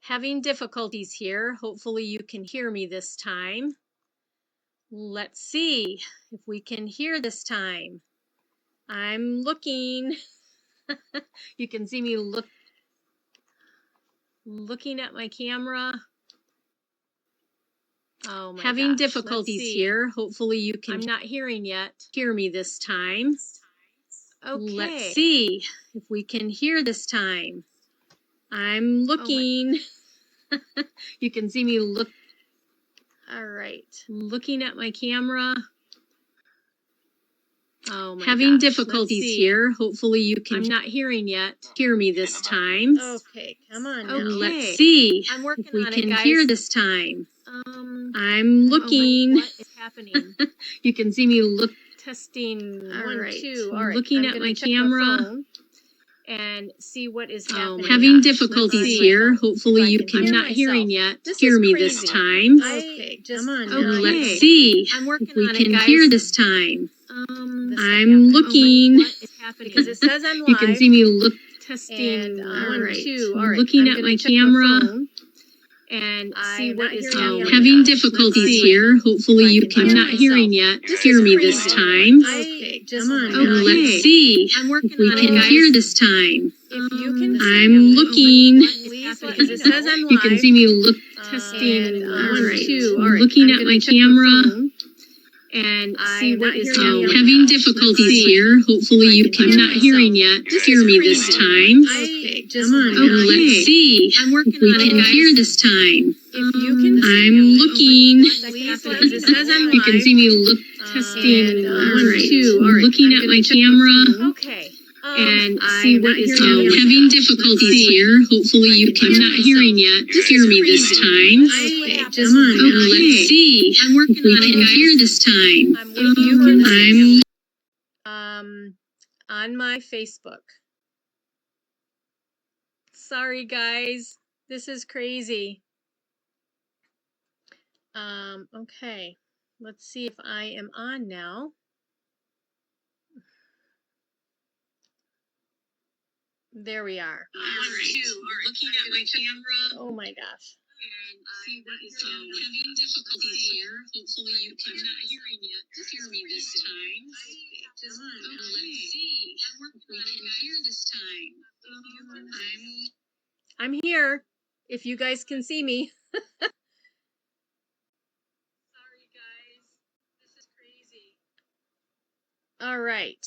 Having difficulties here. Hopefully you can hear me this time. Let's see if we can hear this time. I'm looking. You can see me looking at my camera. Oh my Having gosh. Difficulties here. Hopefully you can. I'm not hearing yet. Hear me this time. Okay. Let's see if we can hear this time. I'm looking. You can see me look. All right. Looking at my camera. Oh my Having gosh. Difficulties here. Hopefully you can. I'm not hearing yet. Hear me this time. Okay, come on now. Let's see I'm working if we on can it, guys. Hear this time. I'm looking. What is happening? You can see me look. Testing. All 1, right. 2. All right. Looking at my camera. And see what is happening. Having difficulties here. Hopefully you can. I'm not hearing yet. Hear me this time. Okay, just come on now. Let's see I'm working if we on can it, guys. Hear this time. I'm looking. What is happening? Because it says I'm live. You can see me look. Testing. 1, 2. All right. Looking at my camera. And see what is happening. Having difficulties here. Hopefully you can. I'm not hearing yet. Hear me this time. Okay, just come on. Let's see I'm working if we can hear this time. If you can. I'm looking. Because it says I'm live. You can see me look. Testing. 1, 2. All right. Looking at my camera. And see what is happening. Having difficulties here. Hopefully you can. I'm not hearing yet. Hear me this time. Okay, just come on. Let's see I'm working if we can hear this time. If you can. I'm looking. Because it says I'm live. You can see me look. Testing. 1, 2. All right. Looking at my camera. Okay. And see what is happening. Having difficulties here. Hopefully you can. I'm not hearing yet. Hear me this time. Okay, just come on. Let's see I'm working if we can hear this time. If you can. I'm on my Facebook. Sorry guys, this is crazy. Okay, let's see if I am on now. There we are. Looking at my camera. Oh my gosh. And see what is having difficulties here. Hopefully you can. I'm not hearing yet. Hear me this time. Just let's see if we can hear this time. I'm here. If you guys can see me. Sorry guys. This is crazy. All right.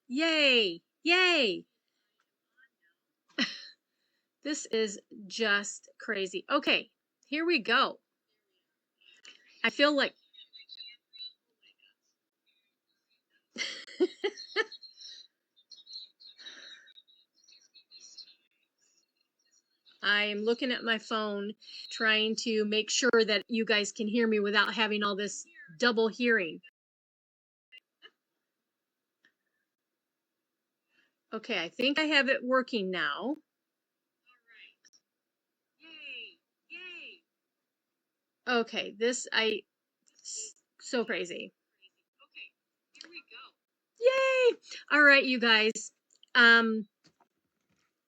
Yay. Yay. This is just crazy. Okay, here we go. I feel like I'm looking at my phone trying to make sure that you guys can hear me without having all this double hearing. Okay, I think I have it working now. Okay, so crazy. Okay, here we go. Yay! All right, you guys.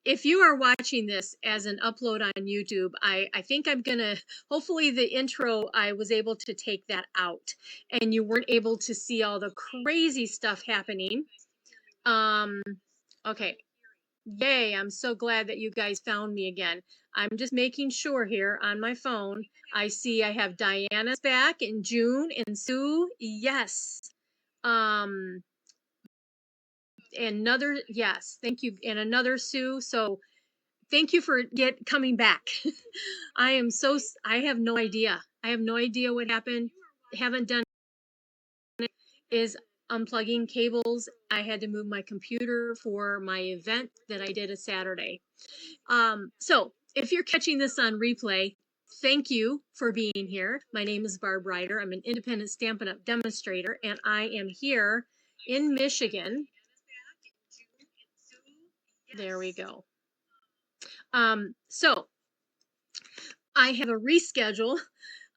If you are watching this as an upload on YouTube, I think I'm gonna, hopefully the intro, I was able to take that out and you weren't able to see all the crazy stuff happening. Okay. Yay, I'm so glad that you guys found me again. I'm just making sure here on my phone. I see I have Diana's back and June and Sue. Yes. Another, yes, thank you. And another Sue. So thank you for coming back. I have no idea. I have no idea what happened. Haven't done it. Is unplugging cables. I had to move my computer for my event that I did a Saturday. So if you're catching this on replay, thank you for being here. My name is Barb Ryder. I'm an independent Stampin' Up! Demonstrator, and I am here in Michigan. There we go. So I have a reschedule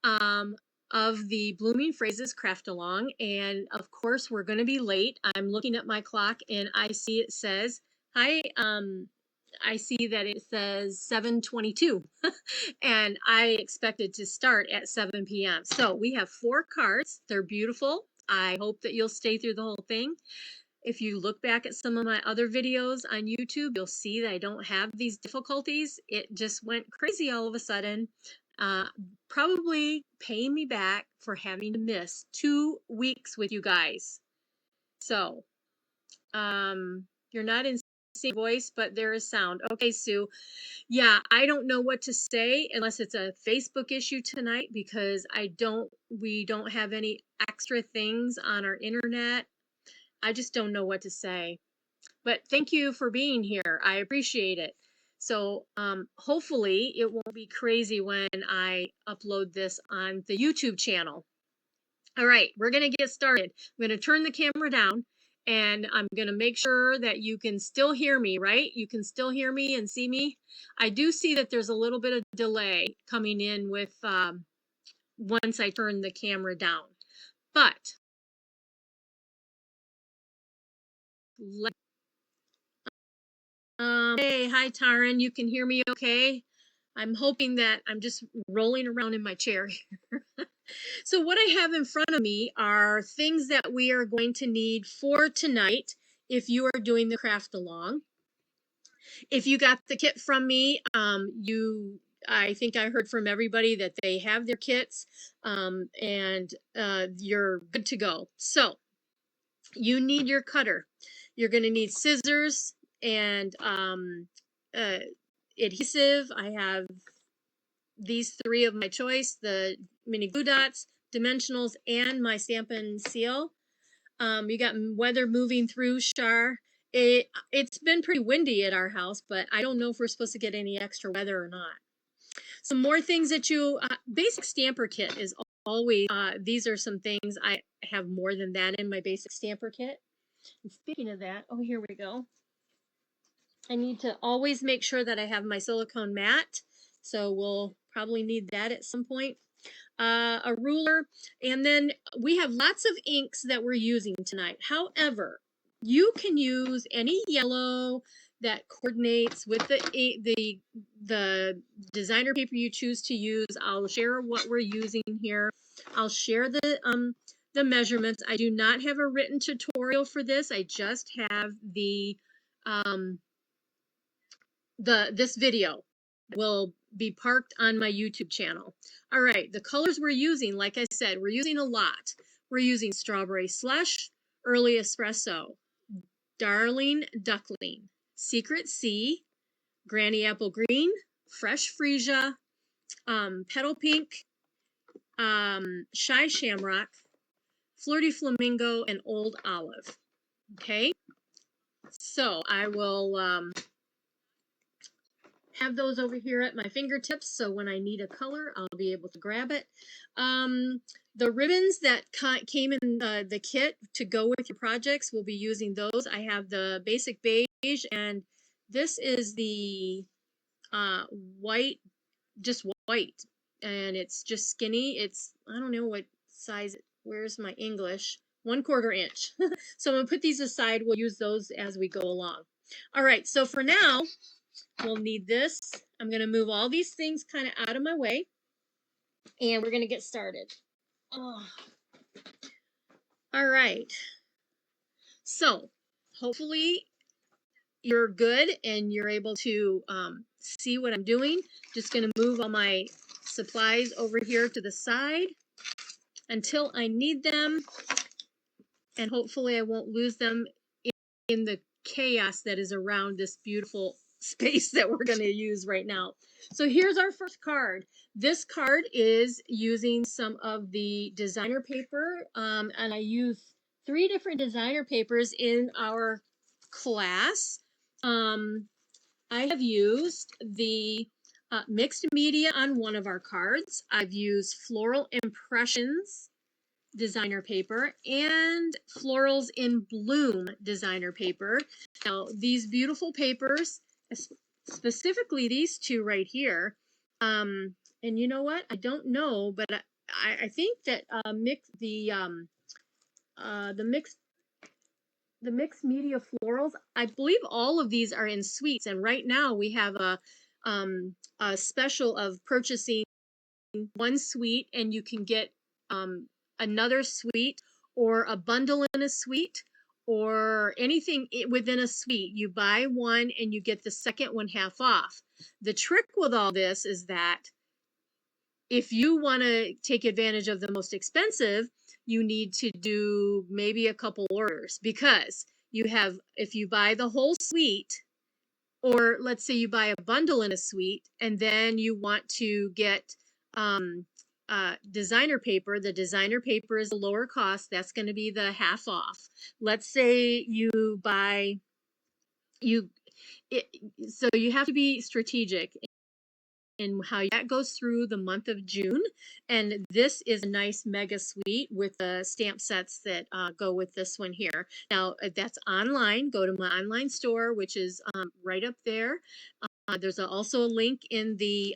of the Blooming Phrases Craft Along, and of course we're going to be late. I'm looking at my clock and I see it says, hi I see that it says 7:22 and I expected to start at 7 p.m. So we have 4 cards. They're beautiful. I hope that you'll stay through the whole thing. If you look back at some of my other videos on YouTube, you'll see that I don't have these difficulties. It just went crazy all of a sudden. Probably paying me back for having to miss 2 weeks with you guys. So, you're not in sync voice, but there is sound. Okay, Sue. Yeah, I don't know what to say unless it's a Facebook issue tonight because we don't have any extra things on our internet. I just don't know what to say. But thank you for being here. I appreciate it. So hopefully it won't be crazy when I upload this on the YouTube channel. All right, we're going to get started. I'm going to turn the camera down and I'm going to make sure that you can still hear me, right? You can still hear me and see me. I do see that there's a little bit of delay coming in with once I turn the camera down. But hey, hi Taran, you can hear me okay? I'm hoping that I'm just rolling around in my chair here. So what I have in front of me are things that we are going to need for tonight if you are doing the craft along. If you got the kit from me, I think I heard from everybody that they have their kits and you're good to go. So you need your cutter. You're going to need scissors and adhesive. I have these 3 of my choice, the mini glue dots, dimensionals, and my Stampin' Seal. You got weather moving through, Shar. It's been pretty windy at our house, but I don't know if we're supposed to get any extra weather or not. Some more things that you, basic stamper kit is always, these are some things, I have more than that in my basic stamper kit. And speaking of that, oh, here we go. I need to always make sure that I have my silicone mat. So we'll probably need that at some point. A ruler, and then we have lots of inks that we're using tonight. However, you can use any yellow that coordinates with the designer paper you choose to use. I'll share what we're using here. I'll share the measurements. I do not have a written tutorial for this. I just have this video will be parked on my YouTube channel. All right, the colors we're using, like I said, we're using a lot. We're using Strawberry Slush, Early Espresso, Darling Duckling, Secret Sea, Granny Apple Green, Fresh Freesia, Petal Pink, Shy Shamrock, Flirty Flamingo, and Old Olive. Okay, so I will have those over here at my fingertips, so when I need a color, I'll be able to grab it. The ribbons that came in the kit to go with your projects, we'll be using those. I have the basic beige, and this is the white, just white, and it's just skinny. It's, I don't know what size, where's my English? 1/4 inch. So I'm gonna put these aside. We'll use those as we go along. All right, so for now, we'll need this. I'm going to move all these things kind of out of my way and we're going to get started. Oh. All right. So hopefully you're good and you're able to see what I'm doing. Just going to move all my supplies over here to the side until I need them. And hopefully I won't lose them in the chaos that is around this beautiful space that we're going to use right now. So here's our first card. This card is using some of the designer paper, and I use 3 different designer papers in our class. I have used the mixed media on one of our cards. I've used Floral Impressions designer paper and Florals in Bloom designer paper. Now these beautiful papers, specifically these 2 right here, and you know what, I don't know, but I think that the mixed the mixed media florals, I believe all of these are in suites, and right now we have a special of purchasing one suite and you can get another suite or a bundle in a suite or anything within a suite. You buy one and you get the second one half off. The trick with all this is that if you want to take advantage of the most expensive, you need to do maybe a couple orders, because you have, if you buy the whole suite, or let's say you buy a bundle in a suite and then you want to get designer paper. The designer paper is a lower cost. That's going to be the half off. Let's say you buy so you have to be strategic in how that goes through the month of June. And this is a nice mega suite with the stamp sets that go with this one here. Now that's online. Go to my online store, which is right up there. There's also a link in the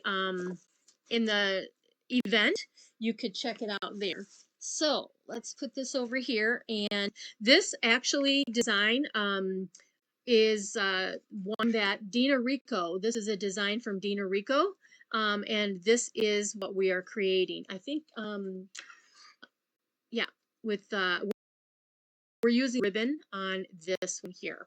event. You could check it out there. So let's put this over here. And this actually design is one that Dina Rico, this is a design from Dina Rico. And this is what we are creating. I think, yeah, with, we're using ribbon on this one here.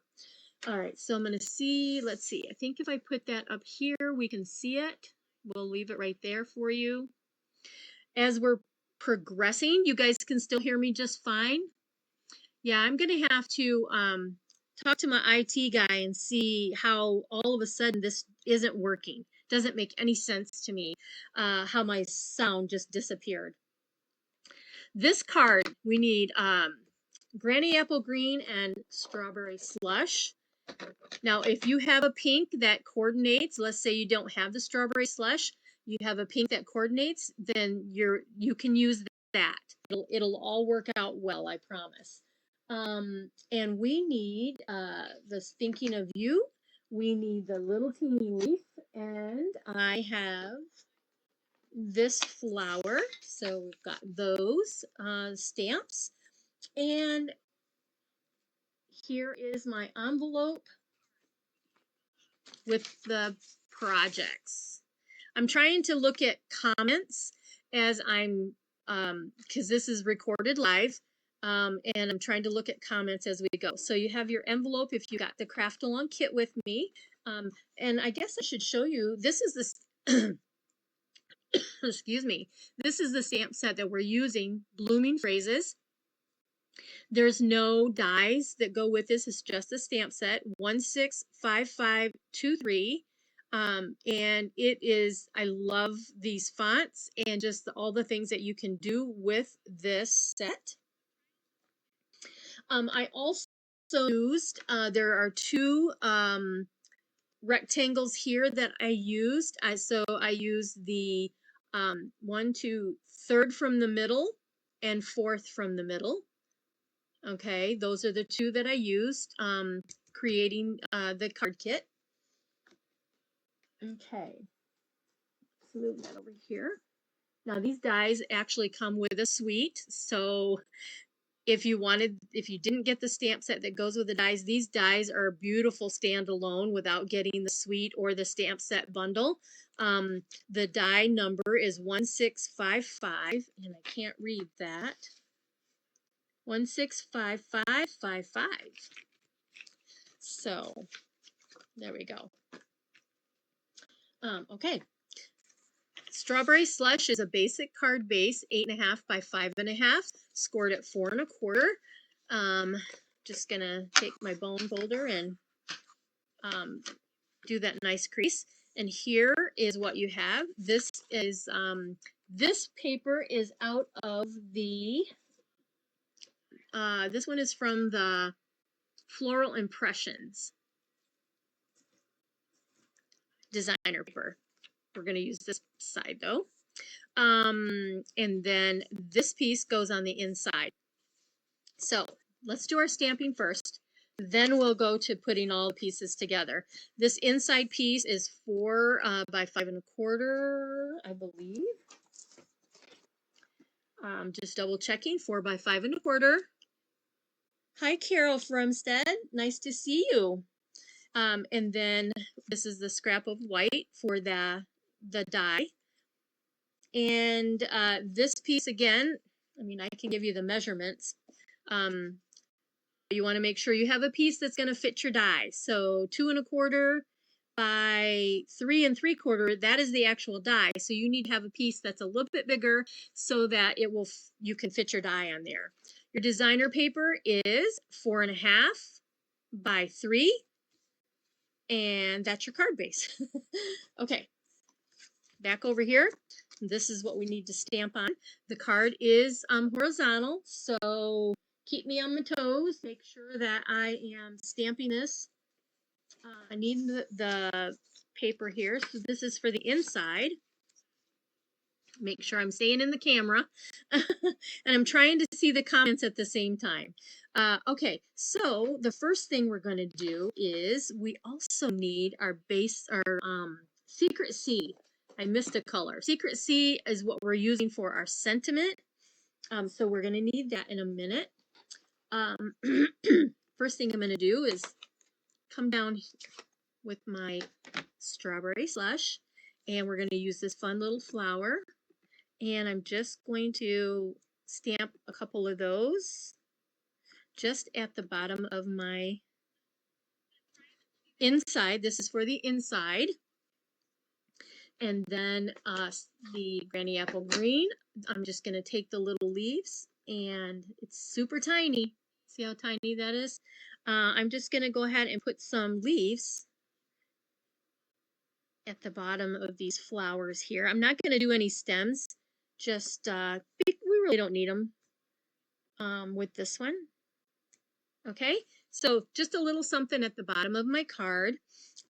All right, so I'm going to see, let's see. I think if I put that up here, we can see it. We'll leave it right there for you. As we're progressing, you guys can still hear me just fine. Yeah, I'm going to have to talk to my IT guy and see how all of a sudden this isn't working. Doesn't make any sense to me how my sound just disappeared. This card, we need Granny Apple Green and Strawberry Slush. Now, if you have a pink that coordinates, let's say you don't have the Strawberry Slush, you have a pink that coordinates, then you can use that. It'll all work out well, I promise. And we need this Thinking of You. We need the Little Teeny Leaf, and I have this flower. So we've got those stamps. And here is my envelope with the projects. I'm trying to look at comments as I'm, because this is recorded live, and I'm trying to look at comments as we go. So you have your envelope if you got the craft along kit with me. And I guess I should show you, this is the, excuse me, this is the stamp set that we're using, Blooming Phrases. There's no dies that go with this. It's just a stamp set, 165523. And it is, I love these fonts and just all the things that you can do with this set. I also used, there are two rectangles here that I used. So I used the 3rd from the middle and 4th from the middle. Okay, those are the two that I used creating the card kit. Okay, let's move that over here. Now these dies actually come with a suite, so if you didn't get the stamp set that goes with the dies, these dies are beautiful standalone without getting the suite or the stamp set bundle. The die number is 1655, and I can't read that. 165555. So there we go. Okay. Strawberry Slush is a basic card base, 8.5 by 5.5, scored at 4 1/4. Just gonna take my bone folder and do that nice crease. And here is what you have. This is this paper is out of the this one is from the Floral Impressions designer paper. We're going to use this side though. And then this piece goes on the inside. So let's do our stamping first. Then we'll go to putting all the pieces together. This inside piece is 4 by 5 1/4, I believe. Just double checking, 4 by 5 1/4. Hi, Carol Frumstead. Nice to see you. And then this is the scrap of white for the die. And this piece again, I mean, I can give you the measurements. You want to make sure you have a piece that's going to fit your die. So 2 1/4 by 3 3/4, that is the actual die. So you need to have a piece that's a little bit bigger so that it will you can fit your die on there. Your designer paper is 4 1/2 by 3, and that's your card base. Okay, back over here. This is what we need to stamp on. The card is horizontal, so keep me on my toes. Make sure that I am stamping this. I need the paper here. So this is for the inside. Make sure I'm staying in the camera. And I'm trying to see the comments at the same time. Okay, so the first thing we're going to do is we also need our base, our Secret C. I missed a color. Secret C is what we're using for our sentiment. So we're going to need that in a minute. First thing I'm going to do is come down with my strawberry slush, and we're going to use this fun little flower, and I'm just going to stamp a couple of those just at the bottom of my inside. This is for the inside. And then the Granny Apple Green, I'm just going to take the little leaves, and it's super tiny. See how tiny that is? I'm just going to go ahead and put some leaves at the bottom of these flowers here. I'm not going to do any stems, just we really don't need them with this one. Okay, so just a little something at the bottom of my card.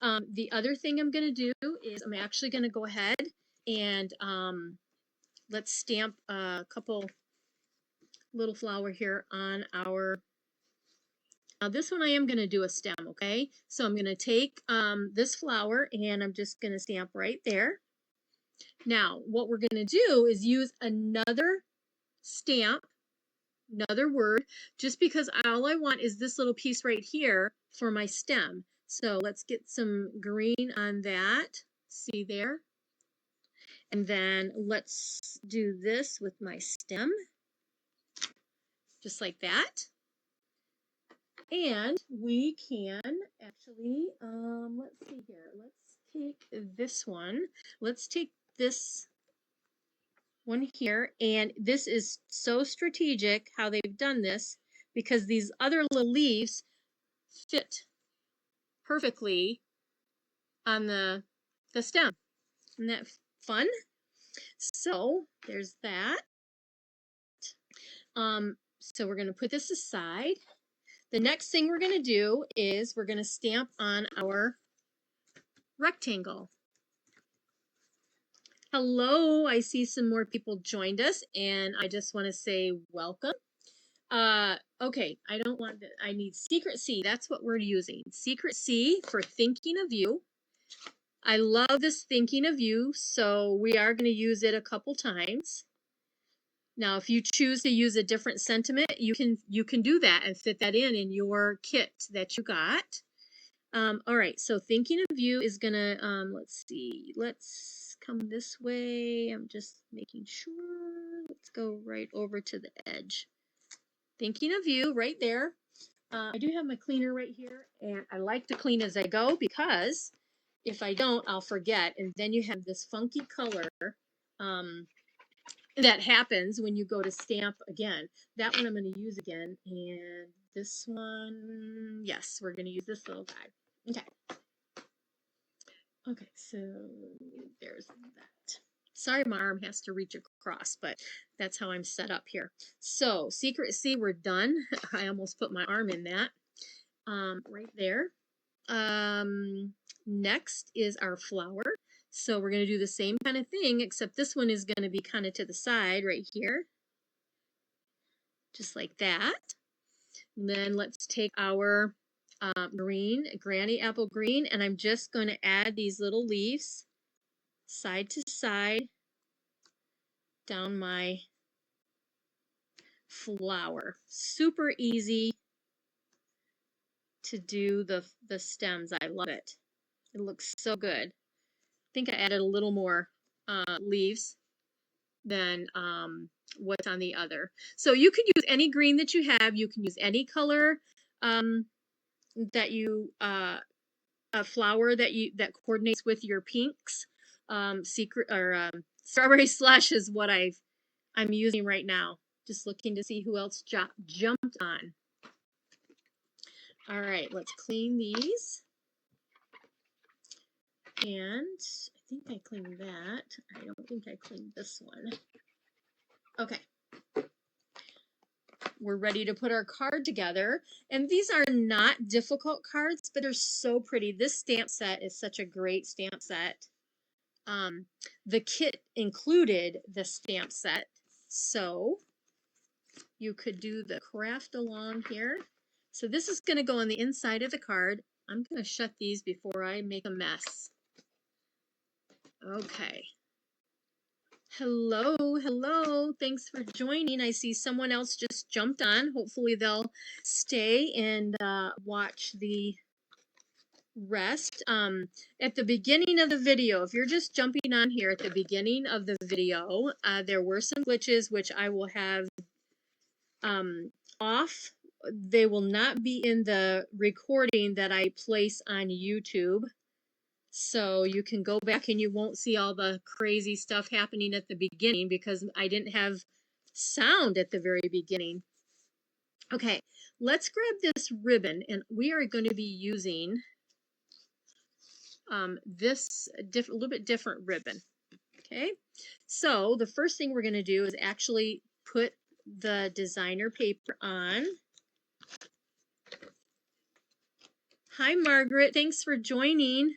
The other thing I'm going to do is I'm actually going to go ahead and let's stamp a couple little flower here on our. Now this one I am going to do a stem, okay? So I'm going to take this flower and I'm just going to stamp right there. Now what we're going to do is use another stamp, another word, just because all I want is this little piece right here for my stem. So let's get some green on that. See there? And then let's do this with my stem, just like that. And we can actually, let's see here. Let's take this one. Let's take this one here. And this is so strategic how they've done this, because these other little leaves fit perfectly on the stem. Isn't that fun? So there's that. So we're going to put this aside. The next thing we're going to do is we're going to stamp on our rectangle. Hello, I see some more people joined us, and I just want to say welcome. Okay, I don't want that. I need Secret C. That's what we're using. Secret C for Thinking of You. I love this Thinking of You, so we are going to use it a couple times. Now, if you choose to use a different sentiment, you can do that and fit that in your kit that you got. All right, so Thinking of You is gonna, let's see, let's come this way. I'm just making sure. Let's go right over to the edge. Thinking of You right there. I do have my cleaner right here, and I like to clean as I go, because if I don't, I'll forget, and then you have this funky color that happens when you go to stamp again. That one I'm going to use again, and this one, yes, we're going to use this little guy. Okay. Okay, so there's that. Sorry, my arm has to reach across, but that's how I'm set up here. So Secret C, we're done. I almost put my arm in that. Right there. Next is our flower. So we're going to do the same kind of thing, except this one is going to be kind of to the side right here. Just like that. And then let's take our green, Granny Apple Green, and I'm just going to add these little leaves side to side down my flower. Super easy. to do the stems. I love it. It looks so good. I think I added a little more leaves than what's on the other. So you can use any green that you have. You can use any color that you a flower that coordinates with your pinks. Strawberry Slush is what I'm using right now. Just looking to see who else jumped on. All right, let's clean these. And I think I cleaned that. I don't think I cleaned this one. Okay. We're ready to put our card together. And these are not difficult cards, but they're so pretty. This stamp set is such a great stamp set. The kit included the stamp set. So you could do the craft along here. So this is going to go on the inside of the card. I'm going to shut these before I make a mess. Okay. Hello, hello. Thanks for joining. I see someone else just jumped on. Hopefully they'll stay and watch the rest. At the beginning of the video, if you're just jumping on here at the beginning of the video, there were some glitches which I will have off. They will not be in the recording that I place on YouTube. So you can go back and you won't see all the crazy stuff happening at the beginning because I didn't have sound at the very beginning. Okay, let's grab this ribbon and we are going to be using this a little bit different ribbon. Okay, so the first thing we're going to do is actually put the designer paper on. Hi, Margaret. Thanks for joining.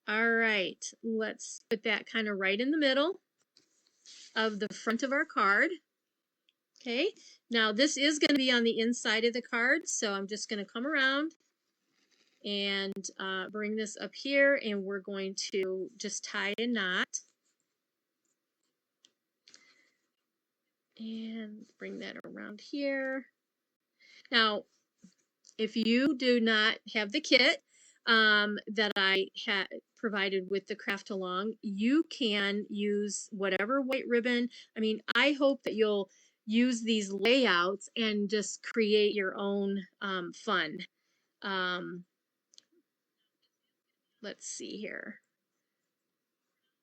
All right, let's put that kind of right in the middle of the front of our card. Okay, now this is going to be on the inside of the card, so I'm just going to come around and bring this up here, and we're going to just tie a knot. And bring that around here. Now, if you do not have the kit that I had provided with the craft along, you can use whatever white ribbon. I mean, I hope that you'll use these layouts and just create your own fun. Let's see here.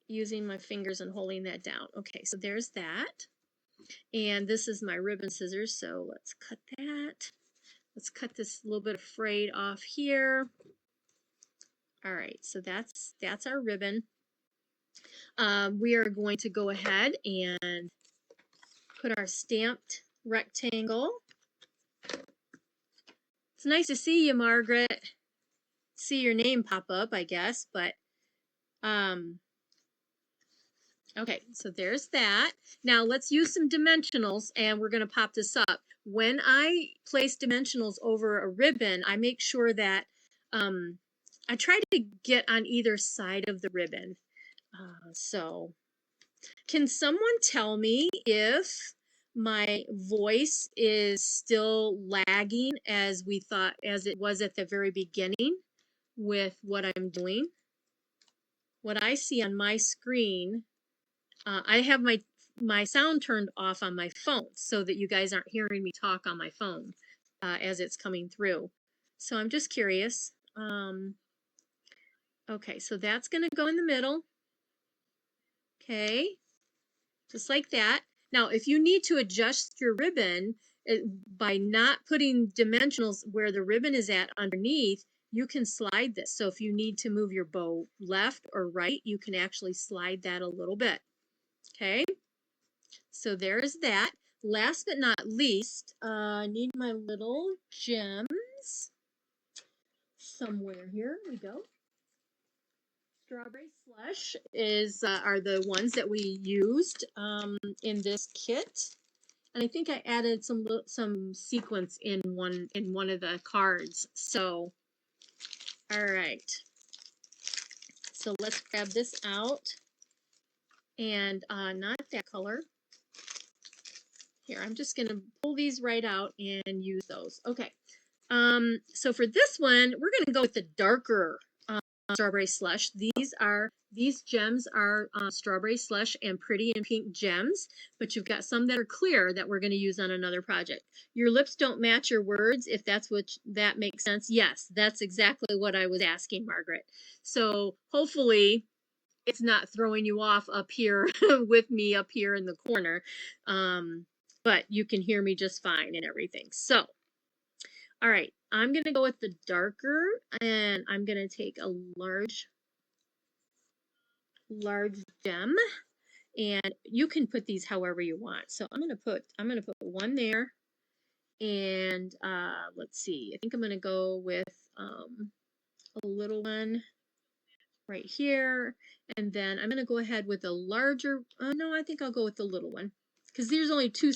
Using my fingers and holding that down. Okay, so there's that. And this is my ribbon scissors, so let's cut that. Let's cut this little bit of frayed off here. All right, so that's our ribbon. We are going to go ahead and put our stamped rectangle. It's nice to see you, Margaret. See your name pop up, I guess, but okay, so there's that. Now let's use some dimensionals and we're going to pop this up. When I place dimensionals over a ribbon, I make sure that I try to get on either side of the ribbon. So can someone tell me if my voice is still lagging as it was at the very beginning with what I'm doing? What I see on my screen, I have my sound turned off on my phone so that you guys aren't hearing me talk on my phone as it's coming through. So I'm just curious. Okay, so that's going to go in the middle. Okay, just like that. Now, if you need to adjust your ribbon by not putting dimensionals where the ribbon is at underneath, you can slide this. So if you need to move your bow left or right, you can actually slide that a little bit. Okay, so there's that. Last but not least, I need my little gems somewhere. Here we go. Strawberry Slush are the ones that we used in this kit, and I think I added some sequins in one of the cards. So, all right. So let's grab this out, and not that color. Here, I'm just gonna pull these right out and use those. Okay. So for this one, we're going to go with the darker strawberry slush. These gems are strawberry slush and pretty and pink gems, but you've got some that are clear that we're going to use on another project. Your lips don't match your words, if that's what that makes sense. Yes, that's exactly what I was asking, Margaret. So hopefully it's not throwing you off up here with me up here in the corner, but you can hear me just fine and everything. So all right, I'm going to go with the darker, and I'm going to take a large gem, and you can put these however you want. So I'm going to put one there, and let's see. I think I'm going to go with a little one right here, and then I'm going to go ahead with a larger. No, I think I'll go with the little one because there's only two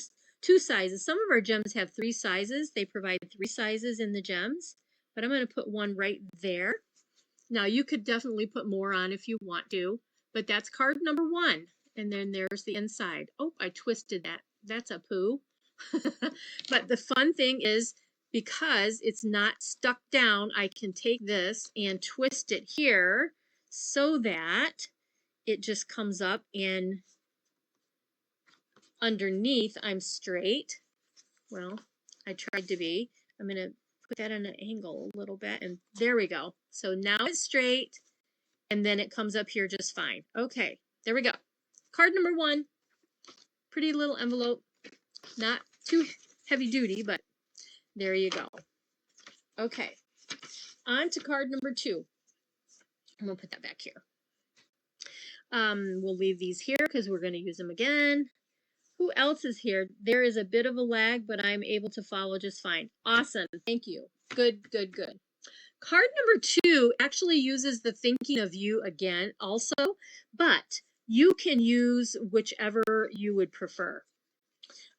sizes. Some of our gems have 3 sizes. They provide 3 sizes in the gems, but I'm going to put one right there. Now you could definitely put more on if you want to, but that's card number 1. And then there's the inside. Oh, I twisted that. That's a poo. But the fun thing is, because it's not stuck down, I can take this and twist it here so that it just comes up and underneath I'm straight. Well, I tried to be. I'm going to put that on an angle a little bit, and there we go. So now it's straight, and then it comes up here just fine. Okay, there we go. Card number 1. Pretty little envelope. Not too heavy duty, but there you go. Okay, on to card number 2. I'm going to put that back here. We'll leave these here because we're going to use them again. Who else is here? There is a bit of a lag, but I'm able to follow just fine. Awesome. Thank you. Good, good, good. Card number 2 actually uses the thinking of you again also, but you can use whichever you would prefer.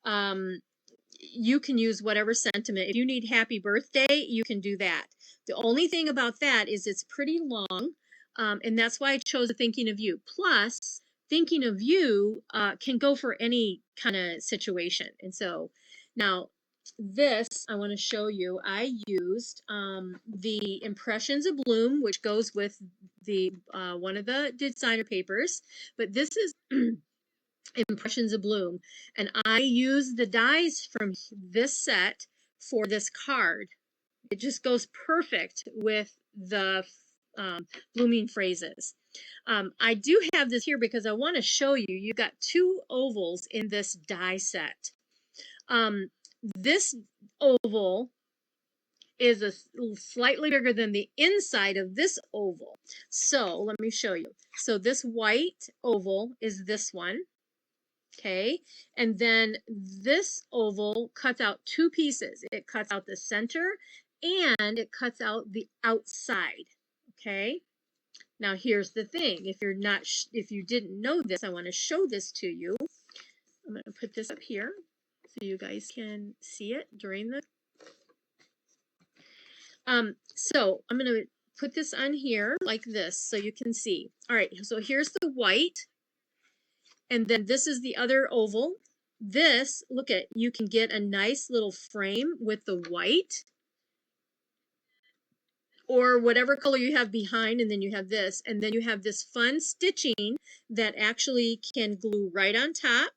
You can use whatever sentiment. If you need happy birthday, you can do that. The only thing about that is it's pretty long, and that's why I chose the thinking of you. Plus, thinking of you can go for any kind of situation. And so now this, I want to show you, I used the Impressions of Bloom, which goes with the one of the designer papers, but this is Impressions of Bloom, and I used the dies from this set for this card. It just goes perfect with the blooming phrases. I do have this here because I want to show you. You've got 2 ovals in this die set. This oval is slightly bigger than the inside of this oval. So let me show you. So this white oval is this one. Okay, and then this oval cuts out 2 pieces. It cuts out the center and it cuts out the outside. Okay, now here's the thing. If you didn't know this, I want to show this to you. I'm going to put this up here so you guys can see it during the. So I'm going to put this on here like this so you can see. All right, so here's the white. And then this is the other oval. This, look at, you can get a nice little frame with the white or whatever color you have behind, and then you have this. And then you have this fun stitching that actually can glue right on top.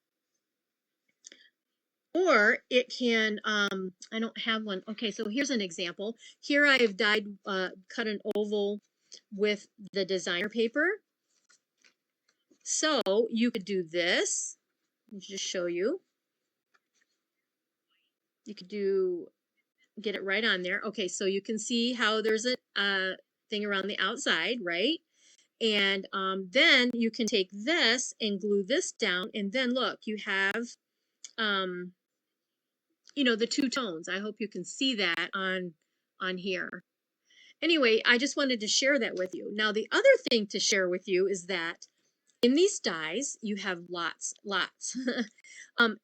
Or it can, I don't have one. Okay, so here's an example. Here I have cut an oval with the designer paper. So you could do this. Let me just show you. You could get it right on there. Okay, so you can see how there's a thing around the outside, right? And then you can take this and glue this down, and then look, you have, you know, the 2 tones. I hope you can see that on here. Anyway, I just wanted to share that with you. Now, the other thing to share with you is that in these dies, you have lots.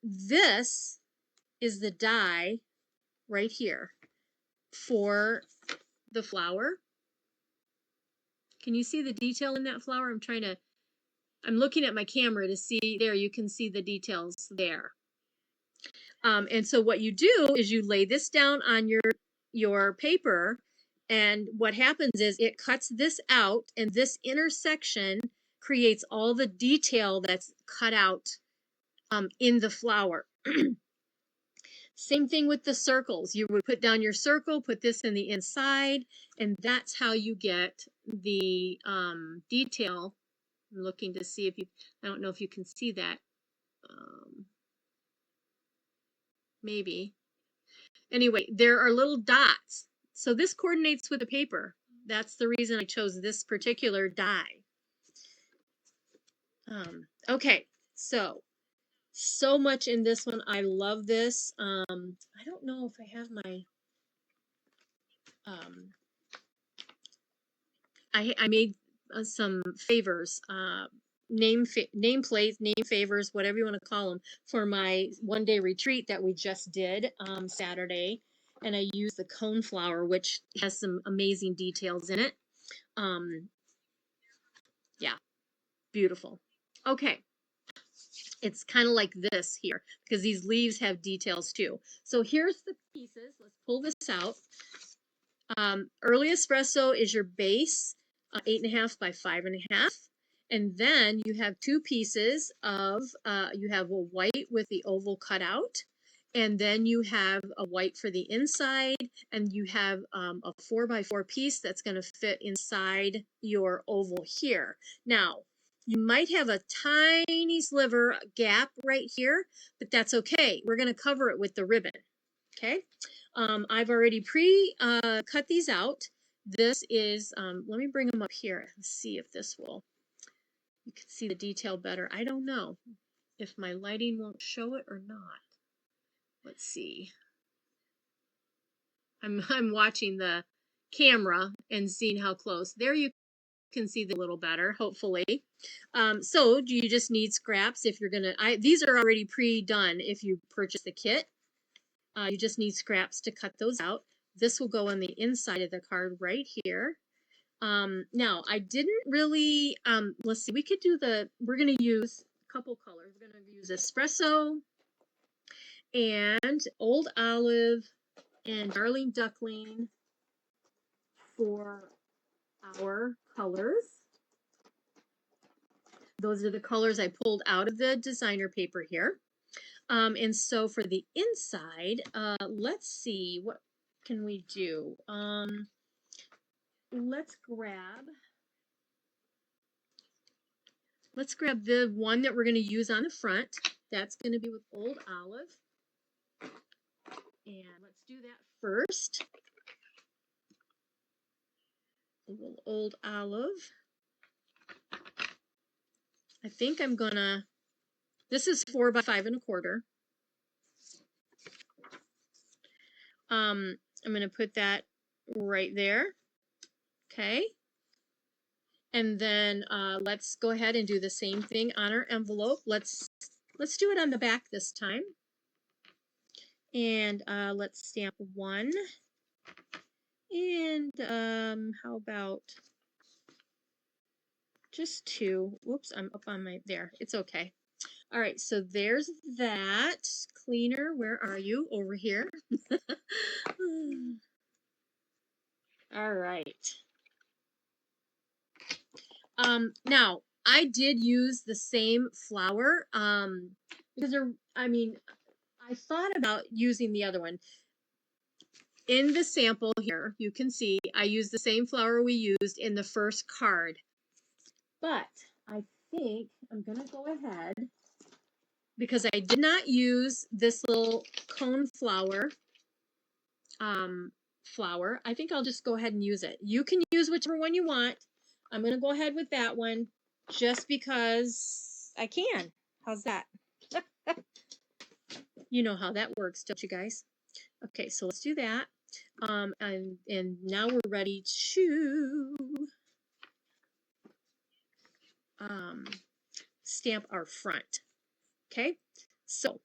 This is the die right here for the flower. Can you see the detail in that flower? I'm looking at my camera to see there. You can see the details there. And so what you do is you lay this down on your your paper, and what happens is it cuts this out, and this intersection creates all the detail that's cut out in the flower. Same thing with the circles. You would put down your circle, put this in the inside, and that's how you get the detail. I'm looking to see if you, I don't know if you can see that. Maybe. Anyway, there are little dots. So this coordinates with the paper. That's the reason I chose this particular die. Okay, so much in this one. I love this. I don't know if I have my I made some favors, nameplates, name favors, whatever you want to call them, for my one-day retreat that we just did Saturday, and I used the cone flower, which has some amazing details in it. Yeah, beautiful. Okay. It's kind of like this here, because these leaves have details too. So here's the pieces. Let's pull this out. Early espresso is your base, 8.5 by 5.5. And then you have two pieces of, you have a white with the oval cut out. And then you have a white for the inside. And you have a 4x4 piece that's going to fit inside your oval here. Now, you might have a tiny sliver gap right here, but that's okay. We're going to cover it with the ribbon. Okay. I've already cut these out. This is, let me bring them up here and see if this will, you can see the detail better. I don't know if my lighting won't show it or not. Let's see. I'm watching the camera and seeing how close. There you can see the little better, hopefully. So you just need scraps if you're gonna, these are already pre-done if you purchase the kit. You just need scraps to cut those out. This will go on the inside of the card right here. Now, I didn't really, let's see, we could do we're going to use a couple colors. We're going to use espresso and old olive and darling duckling for our colors. Those are the colors I pulled out of the designer paper here. And so for the inside, let's see, what can we do? Let's grab the one that we're going to use on the front. That's going to be with old olive. And let's do that first. A little old olive. I think I'm gonna, this is 4 by 5.25. I'm gonna put that right there. Okay. And then let's go ahead and do the same thing on our envelope. Let's do it on the back this time. And let's stamp 1. And how about just 2? Whoops, I'm up on my, there. It's okay. All right, so there's that. Cleaner, where are you? Over here. All right. Now, I did use the same flower because I thought about using the other one. In the sample here, you can see I used the same flower we used in the first card. But I think I'm going to go ahead, because I did not use this little cone flower, I think I'll just go ahead and use it. You can use whichever one you want. I'm going to go ahead with that one just because I can. How's that? You know how that works, don't you guys? Okay, so let's do that. And now we're ready to stamp our front. Okay, so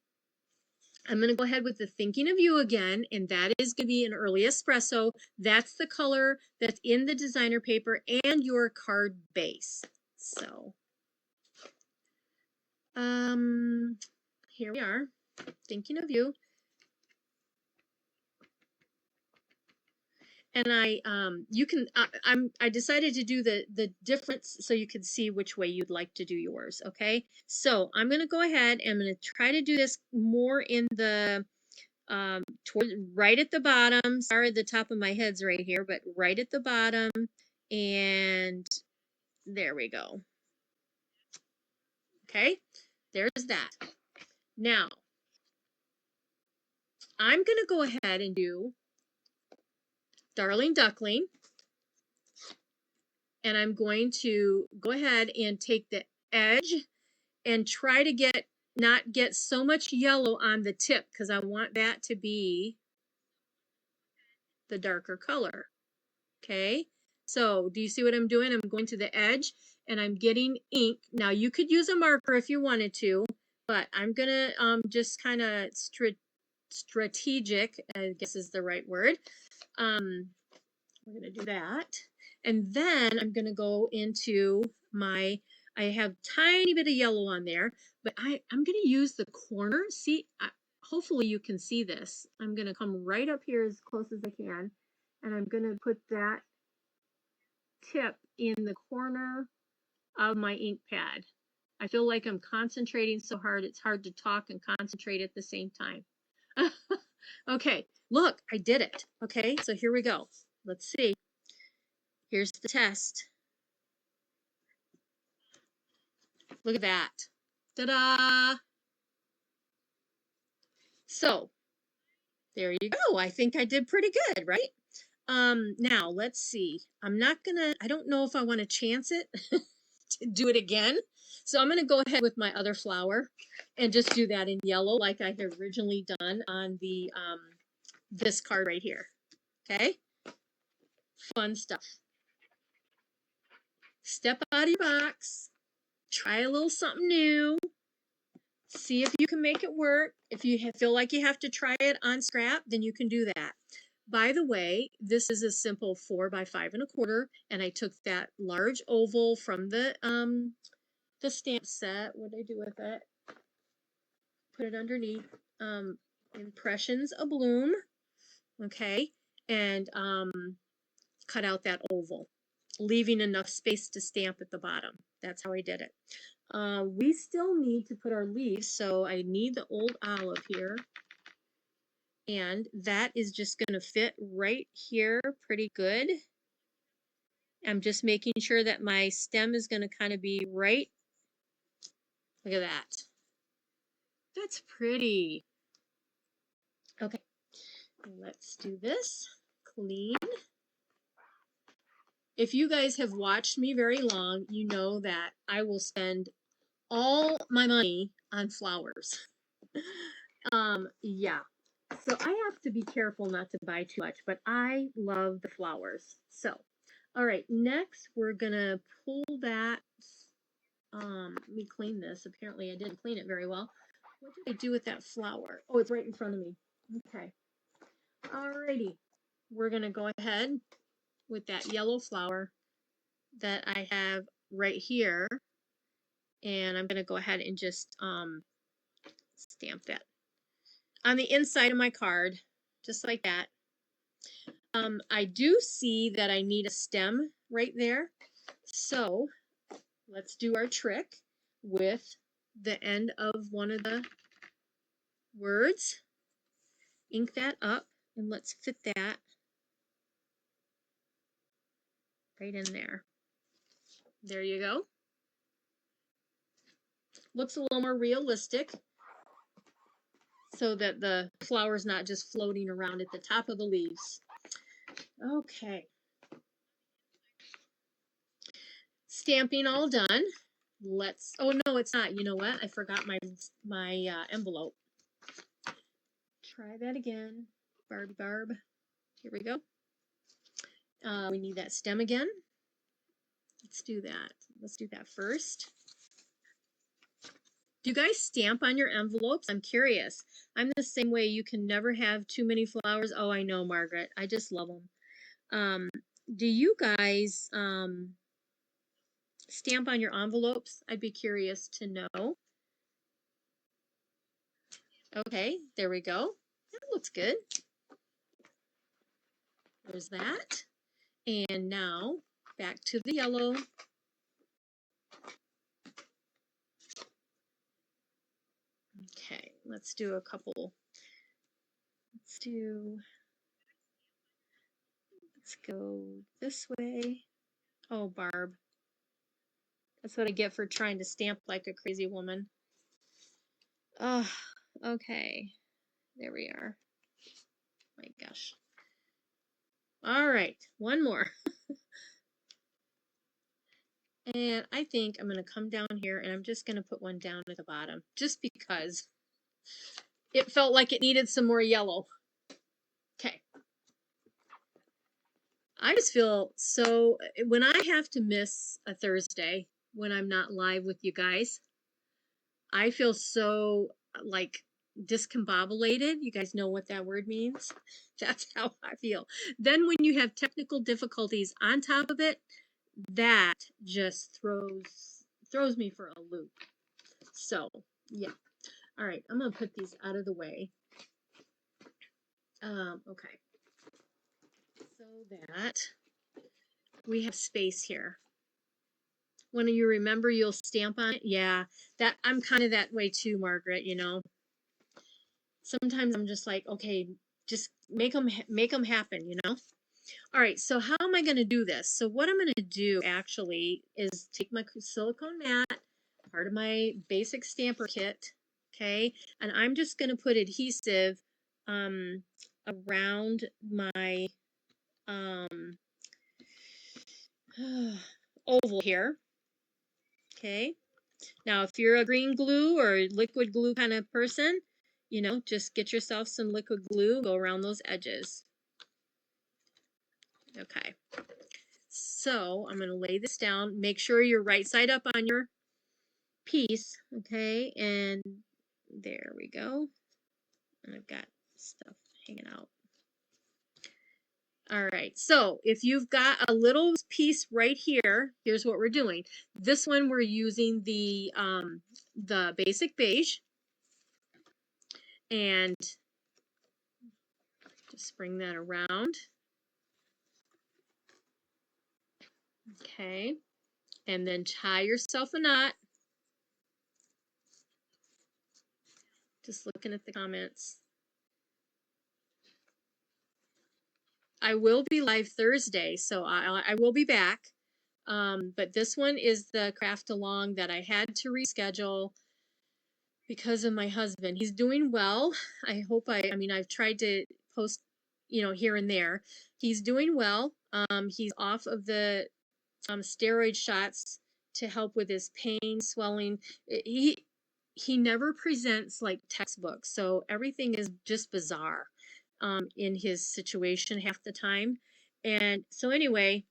I'm going to go ahead with the Thinking of You again, and that is going to be an early espresso. That's the color that's in the designer paper and your card base. So, here we are, Thinking of You. And I decided to do the difference so you could see which way you'd like to do yours. Okay, so I'm going to go ahead and I'm going to try to do this more in the right at the bottom. Sorry, the top of my head's right here, but right at the bottom, and there we go. Okay, there's that. Now I'm going to go ahead and do Darling Duckling. And I'm going to go ahead and take the edge and try to not get so much yellow on the tip, because I want that to be the darker color. Okay, so do you see what I'm doing? I'm going to the edge and I'm getting ink. Now you could use a marker if you wanted to, but I'm gonna just kind of strategic, I guess is the right word. We're gonna do that. And then I'm going to go into I have tiny bit of yellow on there, but I'm going to use the corner. See, hopefully you can see this. I'm going to come right up here as close as I can, and I'm going to put that tip in the corner of my ink pad. I feel like I'm concentrating so hard, it's hard to talk and concentrate at the same time. Okay, look, I did it. Okay, so here we go. Let's see. Here's the test. Look at that. Ta-da! So, there you go. I think I did pretty good, right? Now, let's see. I don't know if I want to chance it to do it again. So I'm going to go ahead with my other flower and just do that in yellow like I had originally done on the this card right here. Okay? Fun stuff. Step out of your box. Try a little something new. See if you can make it work. If you feel like you have to try it on scrap, then you can do that. By the way, this is a simple 4 by 5 1/4, and I took that large oval from the stamp set. What did I do with it? Put it underneath. Impressions a Bloom. Okay, and cut out that oval, leaving enough space to stamp at the bottom. That's how I did it. We still need to put our leaves, so I need the old olive here. And that is just going to fit right here pretty good. I'm just making sure that my stem is going to kind of be right. Look at that. That's pretty. Okay, let's do this. Clean. If you guys have watched me very long, you know that I will spend all my money on flowers. Yeah. So I have to be careful not to buy too much, but I love the flowers. So, all right, next we're gonna pull that. Let me clean this. Apparently I didn't clean it very well. What did I do with that flower? Oh, it's right in front of me. Okay. Alrighty. We're gonna go ahead with that yellow flower that I have right here. And I'm gonna go ahead and just stamp that on the inside of my card, just like that. I do see that I need a stem right there. So let's do our trick with the end of one of the words. Ink that up and let's fit that right in there. There you go. Looks a little more realistic so that the flower's not just floating around at the top of the leaves. Okay. Stamping all done. Oh no, it's not. You know what? I forgot my envelope. Try that again. Barbie Barb. Here we go. We need that stem again. Let's do that. Let's do that first. Do you guys stamp on your envelopes? I'm curious. I'm the same way. You can never have too many flowers. Oh, I know, Margaret. I just love them. Do you guys stamp on your envelopes? I'd be curious to know. Okay, there we go. That looks good. There's that. And now back to the yellow. Okay, let's do a couple. Let's go this way. Oh, Barb. That's what I get for trying to stamp like a crazy woman. Oh, okay. There we are. My gosh. All right, one more. And I think I'm going to come down here and I'm just going to put one down at the bottom just because it felt like it needed some more yellow. Okay. I just feel so, when I have to miss a Thursday when I'm not live with you guys, I feel so like discombobulated. You guys know what that word means? That's how I feel. Then when you have technical difficulties on top of it, that just throws me for a loop. So, yeah. All right, I'm going to put these out of the way. Okay. So that we have space here. When you remember, you'll stamp on it. Yeah, that I'm kind of that way too, Margaret, you know. Sometimes I'm just like, okay, just make them happen, you know. All right, so how am I going to do this? So what I'm going to do actually is take my silicone mat, part of my basic stamper kit, okay, and I'm just going to put adhesive around my oval here, okay. Now, if you're a green glue or liquid glue kind of person, you know, just get yourself some liquid glue, go around those edges. Okay. So I'm going to lay this down. Make sure you're right side up on your piece. Okay. And there we go. And I've got stuff hanging out. All right. So if you've got a little piece right here, here's what we're doing. This one we're using the basic beige. And just bring that around. Okay. And then tie yourself a knot. Just looking at the comments. I will be live Thursday, so I will be back. But this one is the craft along that I had to reschedule because of my husband. He's doing well. I hope I mean, I've tried to post, you know, here and there. He's doing well. He's off of the steroid shots to help with his pain, swelling. He never presents like textbooks, so everything is just bizarre in his situation half the time. And so anyway,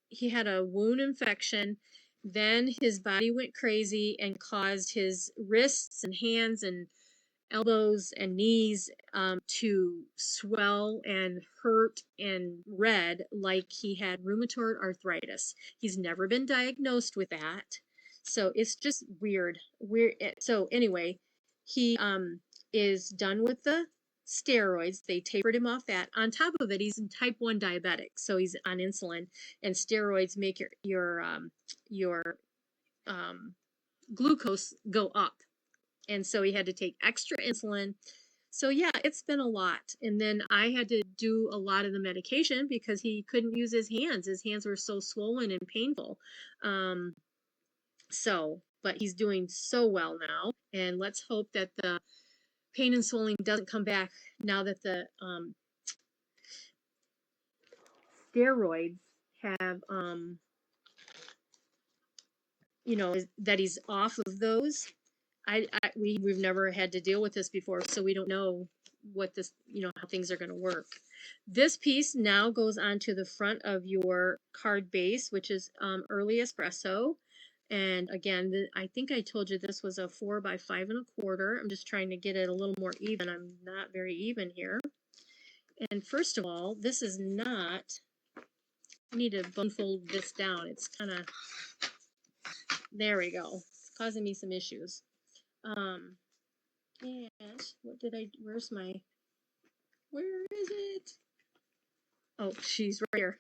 he had a wound infection. Then his body went crazy and caused his wrists and hands and elbows and knees to swell and hurt and red like he had rheumatoid arthritis. He's never been diagnosed with that. So it's just weird. So anyway, he is done with the steroids. They tapered him off that. On top of it, he's in type 1 diabetic, so he's on insulin, and steroids make your glucose go up. And so he had to take extra insulin. So yeah, it's been a lot. And then I had to do a lot of the medication because he couldn't use his hands. His hands were so swollen and painful. But he's doing so well now. And let's hope that the pain and swelling doesn't come back now that the steroids have, you know, that he's off of those. We've never had to deal with this before, so we don't know what this, you know, how things are going to work. This piece now goes onto the front of your card base, which is Early Espresso. And again, I think I told you this was a 4 by 5 1/4. I'm just trying to get it a little more even. I'm not very even here. And first of all, this is not, I need to bone fold this down. It's kind of, there we go. It's causing me some issues. And what did where's my, Where is it? Oh, she's right here.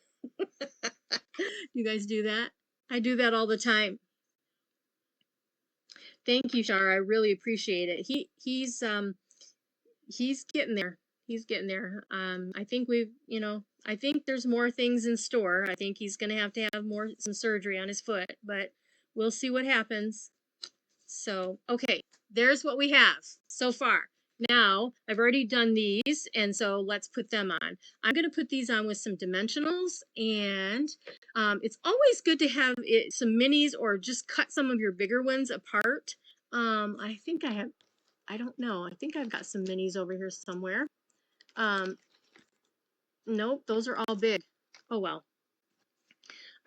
You guys do that? I do that all the time. Thank you, Shar. I really appreciate it. He's getting there. He's getting there. I think I think there's more things in store. I think he's gonna have to have some surgery on his foot, but we'll see what happens. So, okay, there's what we have so far. Now, I've already done these, and so let's put them on. I'm going to put these on with some dimensionals, and it's always good to have some minis or just cut some of your bigger ones apart. I think I don't know. I think I've got some minis over here somewhere. Nope, those are all big. Oh, well.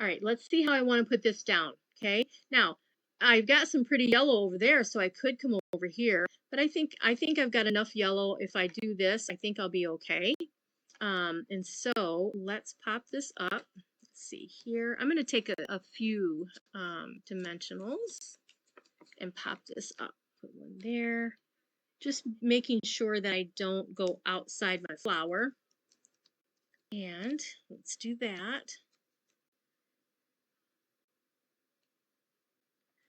All right, let's see how I want to put this down, okay? Now, I've got some pretty yellow over there, so I could come over here, but I think I've got enough yellow. If I do this, I think I'll be okay. And so let's pop this up. Let's see here. I'm going to take a few dimensionals and pop this up. Put one there. Just making sure that I don't go outside my flower. And let's do that.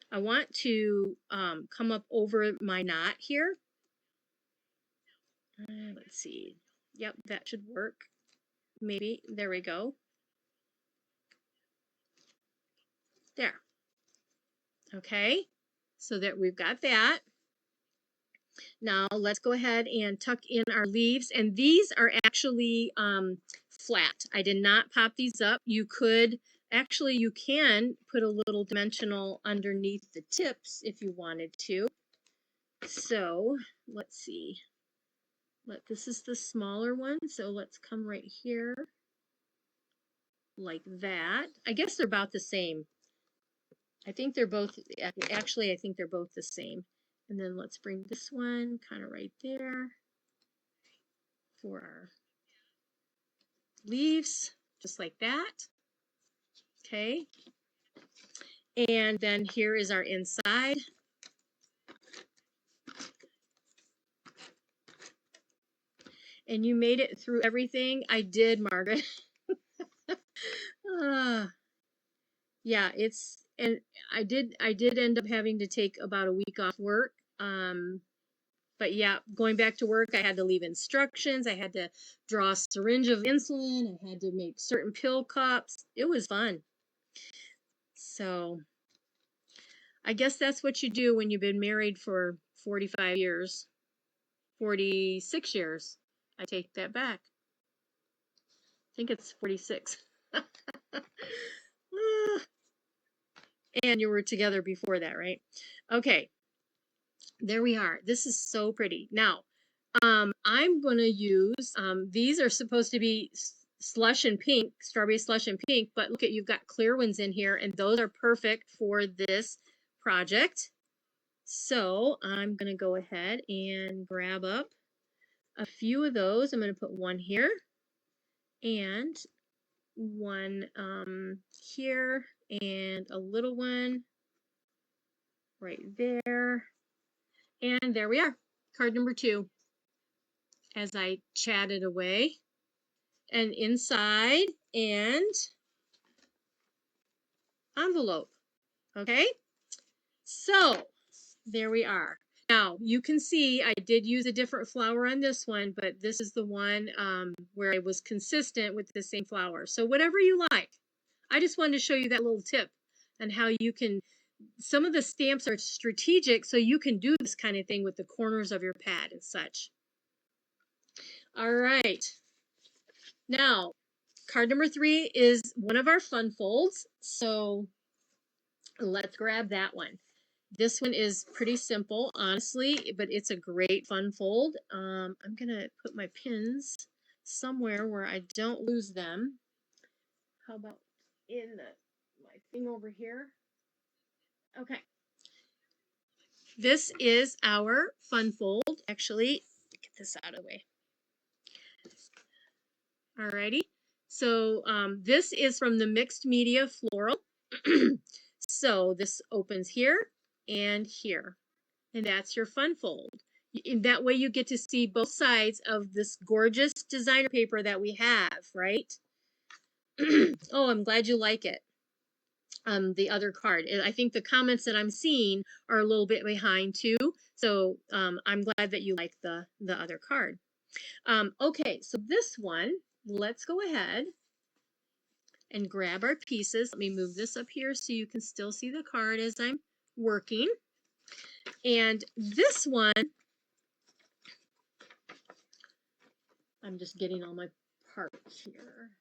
I want to come up over my knot here. Let's see. Yep, that should work. Maybe. There we go. There. Okay. So that we've got that. Now let's go ahead and tuck in our leaves. And these are actually flat. I did not pop these up. You could, actually you can put a little dimensional underneath the tips if you wanted to. So let's see. This is the smaller one, so let's come right here like that. I guess they're about the same. I think they're both, actually I think they're both the same. And then let's bring this one kind of right there for our leaves, just like that. Okay. And then here is our inside. And you made it through everything. I did, Margaret. Yeah, and I did end up having to take about a week off work. But yeah, going back to work, I had to leave instructions. I had to draw a syringe of insulin. I had to make certain pill cups. It was fun. So I guess that's what you do when you've been married for 45 years, 46 years. I take that back. I think it's 46. And you were together before that, right? Okay. There we are. This is so pretty. Now, I'm going to use, these are supposed to be slush and pink, strawberry slush and pink, but look at, you've got clear ones in here, and those are perfect for this project. So I'm going to go ahead and grab up a few of those. I'm going to put one here and one here and a little one right there. And there we are, card number 2. As I chatted away, and inside and envelope. Okay, so there we are. Now you can see I did use a different flower on this one, but this is the one where I was consistent with the same flower. So whatever you like. I just wanted to show you that little tip and how you can, some of the stamps are strategic, so you can do this kind of thing with the corners of your pad and such. All right. Now, card number 3 is one of our fun folds. So let's grab that one. This one is pretty simple, honestly, but it's a great fun fold. I'm going to put my pins somewhere where I don't lose them. How about in my thing over here? Okay. This is our fun fold. Actually, get this out of the way. Alrighty. So this is from the Mixed Media Floral. So this opens here and here. And that's your fun fold. That way you get to see both sides of this gorgeous designer paper that we have, right? Oh, I'm glad you like it. The other card. I think the comments that I'm seeing are a little bit behind too. So I'm glad that you like the other card. Okay, so this one, let's go ahead and grab our pieces. Let me move this up here so you can still see the card as I'm working. And this one, I'm just getting all my parts here.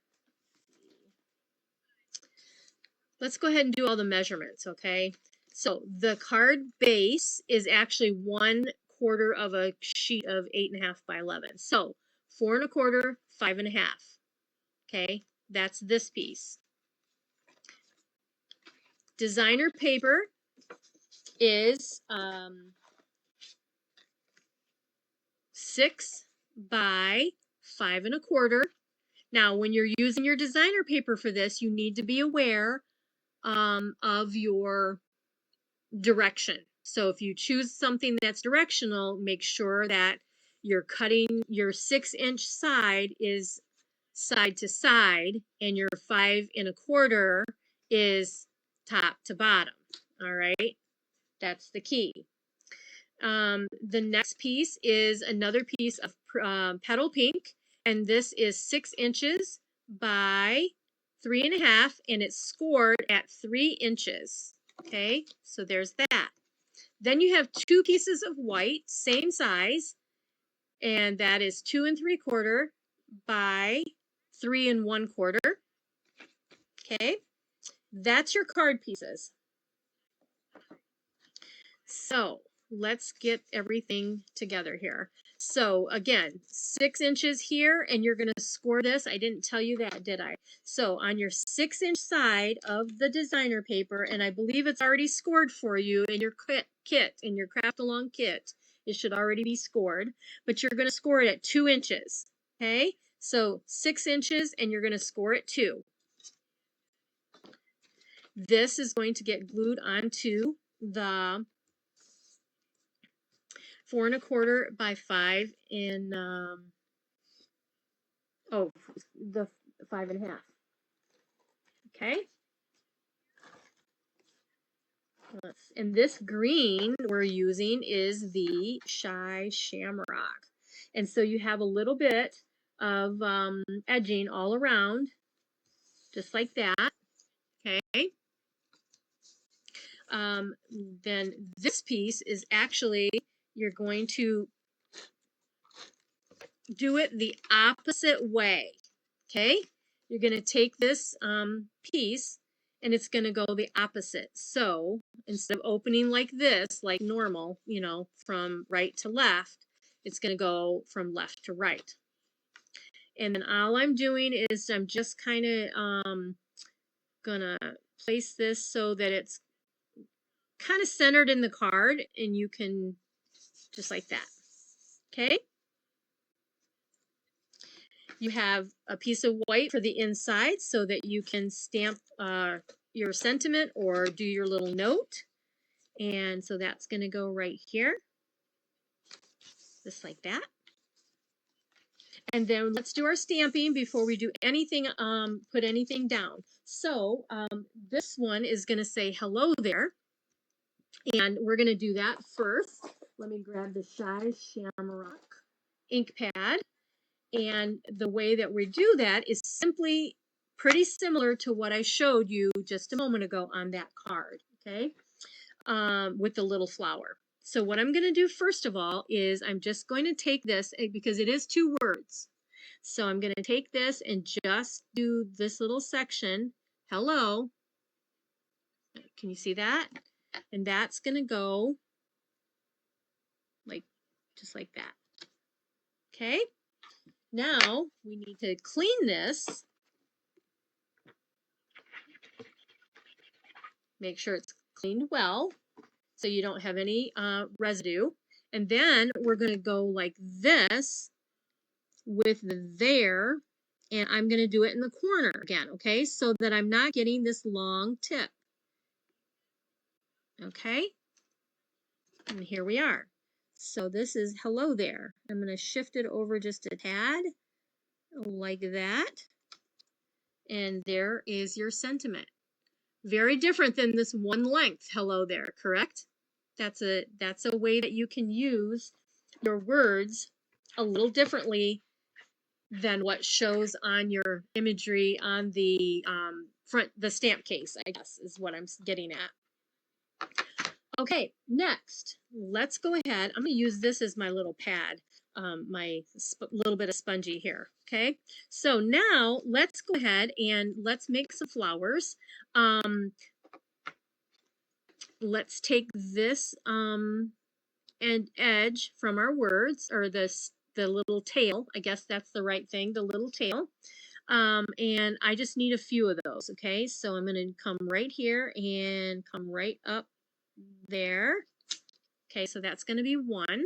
Let's go ahead and do all the measurements, okay? So the card base is actually 1/4 of a sheet of 8.5 by 11. So 4 1/4, 5 1/2. Okay, that's this piece. Designer paper is 6 by 5 1/4. Now, when you're using your designer paper for this, you need to be aware of your direction. So if you choose something that's directional, make sure that you're cutting your 6-inch side is side to side and your 5 1/4 is top to bottom. All right, that's the key. The next piece is another piece of petal pink, and this is 6 inches by 3 1/2, and it's scored at 3 inches. Okay, so there's that. Then you have 2 pieces of white, same size, and that is 2 3/4 by 3 1/4. Okay, that's your card pieces. So let's get everything together here. So again, 6 inches here, and you're going to score this. I didn't tell you that, did I? So on your 6-inch side of the designer paper, and I believe it's already scored for you in your kit, in your craft along kit, it should already be scored, but you're going to score it at 2 inches. Okay, so 6 inches, and you're going to score it 2. This is going to get glued onto the 4 1/4 by 5 in the 5 1/2. Okay. And this green we're using is the Shy Shamrock. And so you have a little bit of edging all around, just like that. Okay. Then this piece is actually, you're going to do it the opposite way. Okay, you're going to take this piece and it's going to go the opposite. So instead of opening like this, like normal, you know, from right to left, it's going to go from left to right. And then all I'm doing is I'm just kind of going to place this so that it's kind of centered in the card, and you can just like that. Okay. You have a piece of white for the inside so that you can stamp your sentiment or do your little note. And so that's going to go right here, just like that. And then let's do our stamping before we do anything, put anything down. So this one is going to say hello there. And we're going to do that first. Let me grab the Shy Shamrock ink pad. And the way that we do that is simply pretty similar to what I showed you just a moment ago on that card, okay, with the little flower. So what I'm going to do first of all is I'm just going to take this, because it is 2 words. So I'm going to take this and just do this little section, hello. Can you see that? And that's going to go like, just like that. Okay. Now we need to clean this. Make sure it's cleaned well so you don't have any residue. And then we're going to go like this with the there, and I'm going to do it in the corner again, okay, so that I'm not getting this long tip. Okay, and here we are. So this is hello there. I'm going to shift it over just a tad, like that. And there is your sentiment. Very different than this one length hello there, correct? That's a way that you can use your words a little differently than what shows on your imagery on the the stamp case, I guess is what I'm getting at. Okay, next, let's go ahead. I'm going to use this as my little pad, my little bit of spongy here. Okay, so now let's go ahead and let's make some flowers. Let's take this and edge from our words, or the little tail. I guess that's the right thing, the little tail. And I just need a few of those. Okay, so I'm going to come right here and come right up there. Okay, so that's going to be one.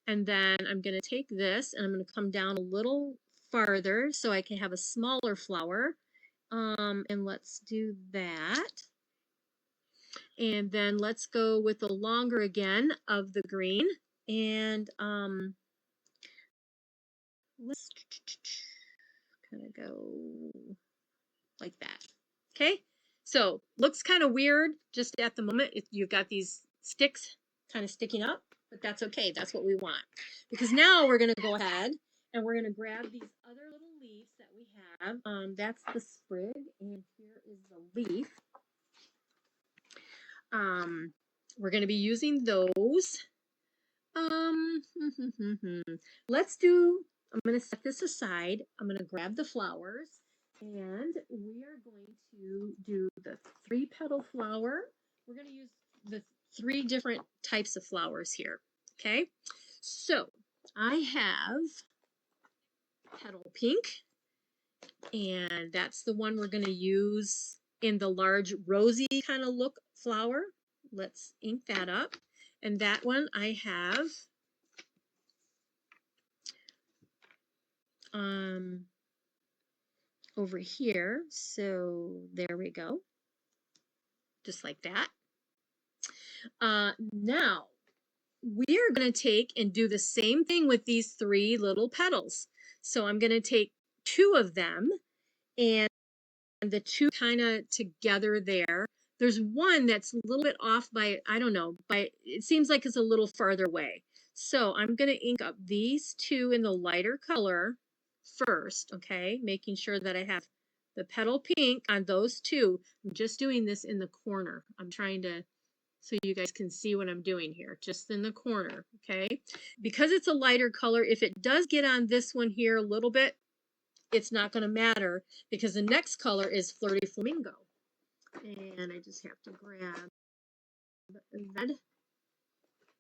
And then I'm going to take this and I'm going to come down a little farther so I can have a smaller flower. And let's do that. And then let's go with the longer again of the green. And let's kind of go like that. Okay, so looks kind of weird just at the moment. You've got these sticks kind of sticking up, but that's okay. That's what we want. Because now we're going to go ahead and we're going to grab these other little leaves that we have. That's the sprig, and here is the leaf. We're going to be using those. Let's do, I'm going to set this aside. I'm going to grab the flowers and we are going to do the 3-petal flower. We're going to use the 3 different types of flowers here. Okay, so I have petal pink, and that's the one we're going to use in the large rosy kind of look flower. Let's ink that up. And that one I have over here. So there we go. Just like that. Now we are going to take and do the same thing with these 3 little petals. So I'm going to take 2 of them, and the 2 kind of together there. There's one that's a little bit off by, I don't know, it seems like it's a little farther away. So I'm going to ink up these 2 in the lighter color first, okay? Making sure that I have the petal pink on those 2. I'm just doing this in the corner. I'm trying to, so you guys can see what I'm doing here, just in the corner, okay? Because it's a lighter color, if it does get on this one here a little bit, it's not going to matter because the next color is Flirty Flamingo. And I just have to grab that.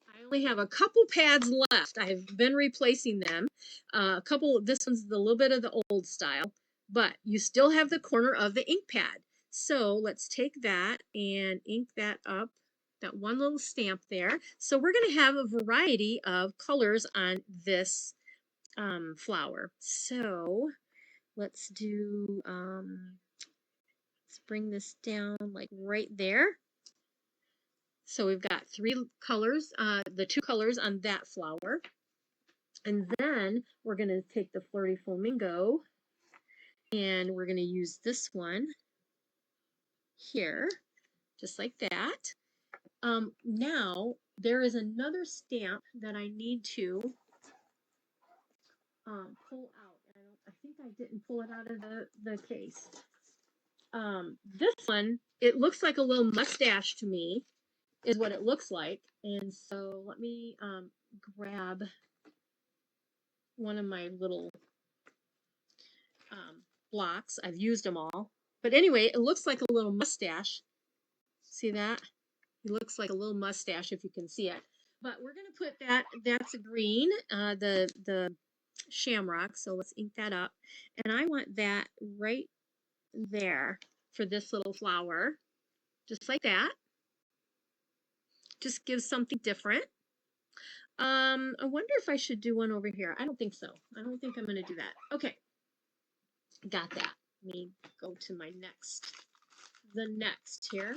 I only have a couple pads left. I've been replacing them. This one's a little bit of the old style, but you still have the corner of the ink pad. So let's take that and ink that up, that one little stamp there. So we're going to have a variety of colors on this flower. So let's do, let's bring this down like right there. So we've got 3 colors, the 2 colors on that flower. And then we're going to take the Flirty Flamingo and we're going to use this one here, just like that. Now, there is another stamp that I need to pull out. I think I didn't pull it out of the case. This one, it looks like a little mustache to me, is what it looks like. And so let me grab one of my little blocks. I've used them all. But anyway, it looks like a little mustache. See that? It looks like a little mustache if you can see it. But we're going to put that, that's a green, the shamrock. So let's ink that up. And I want that right there for this little flower. Just like that. Just gives something different. I wonder if I should do one over here. I don't think so. I don't think I'm going to do that. Okay. Got that. Let me go to my next. The next here.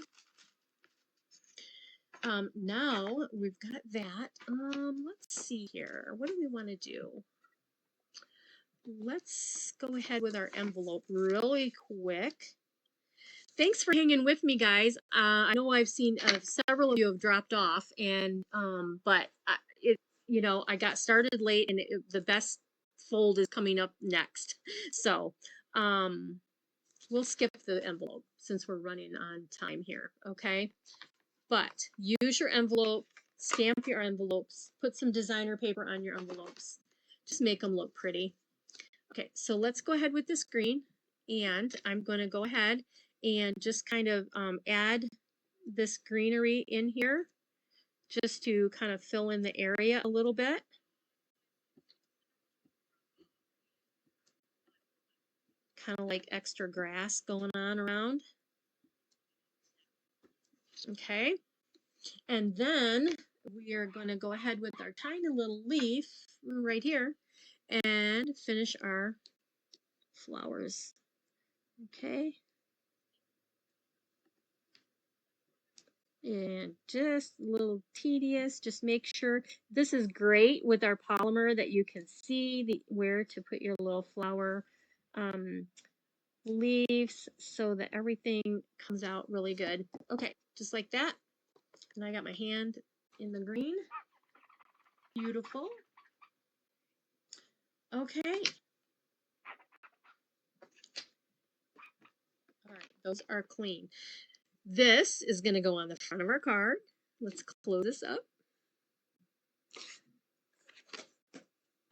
Now we've got that. Let's see here. What do we want to do? Let's go ahead with our envelope really quick. Thanks for hanging with me, guys. I know I've seen several of you have dropped off, and but I got started late, and the best fold is coming up next. So we'll skip the envelope since we're running on time here, okay? But use your envelope, stamp your envelopes, put some designer paper on your envelopes. Just make them look pretty. Okay, so let's go ahead with this green, and I'm going to go ahead and just kind of add this greenery in here just to kind of fill in the area a little bit. Kind of like extra grass going on around. Okay, and then we are going to go ahead with our tiny little leaf right here and finish our flowers. Okay. And just a little tedious, just make sure this is great with our polymer that you can see where to put your little flower leaves so that everything comes out really good. Okay, just like that. And I got my hand in the green. Beautiful. Okay. All right, those are clean. This is going to go on the front of our card. Let's close this up.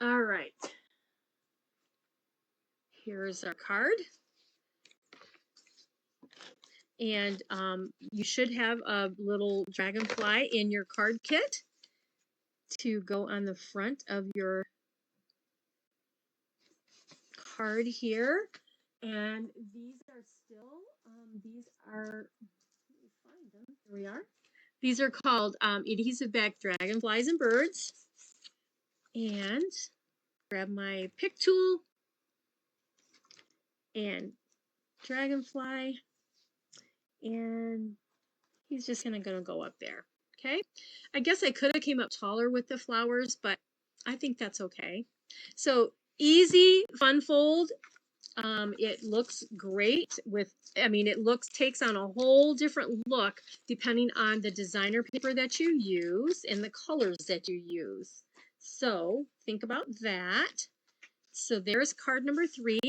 All right. Here's our card. And you should have a little dragonfly in your card kit to go on the front of your card here. And these are still, let me find them. Here we are. These are called adhesive back dragonflies and birds. And grab my pick tool and dragonfly. And he's just gonna go up there. Okay, I guess I could have came up taller with the flowers, but I think that's okay. So easy, fun fold. It looks great takes on a whole different look depending on the designer paper that you use and the colors that you use. So think about that. So there's card number 3.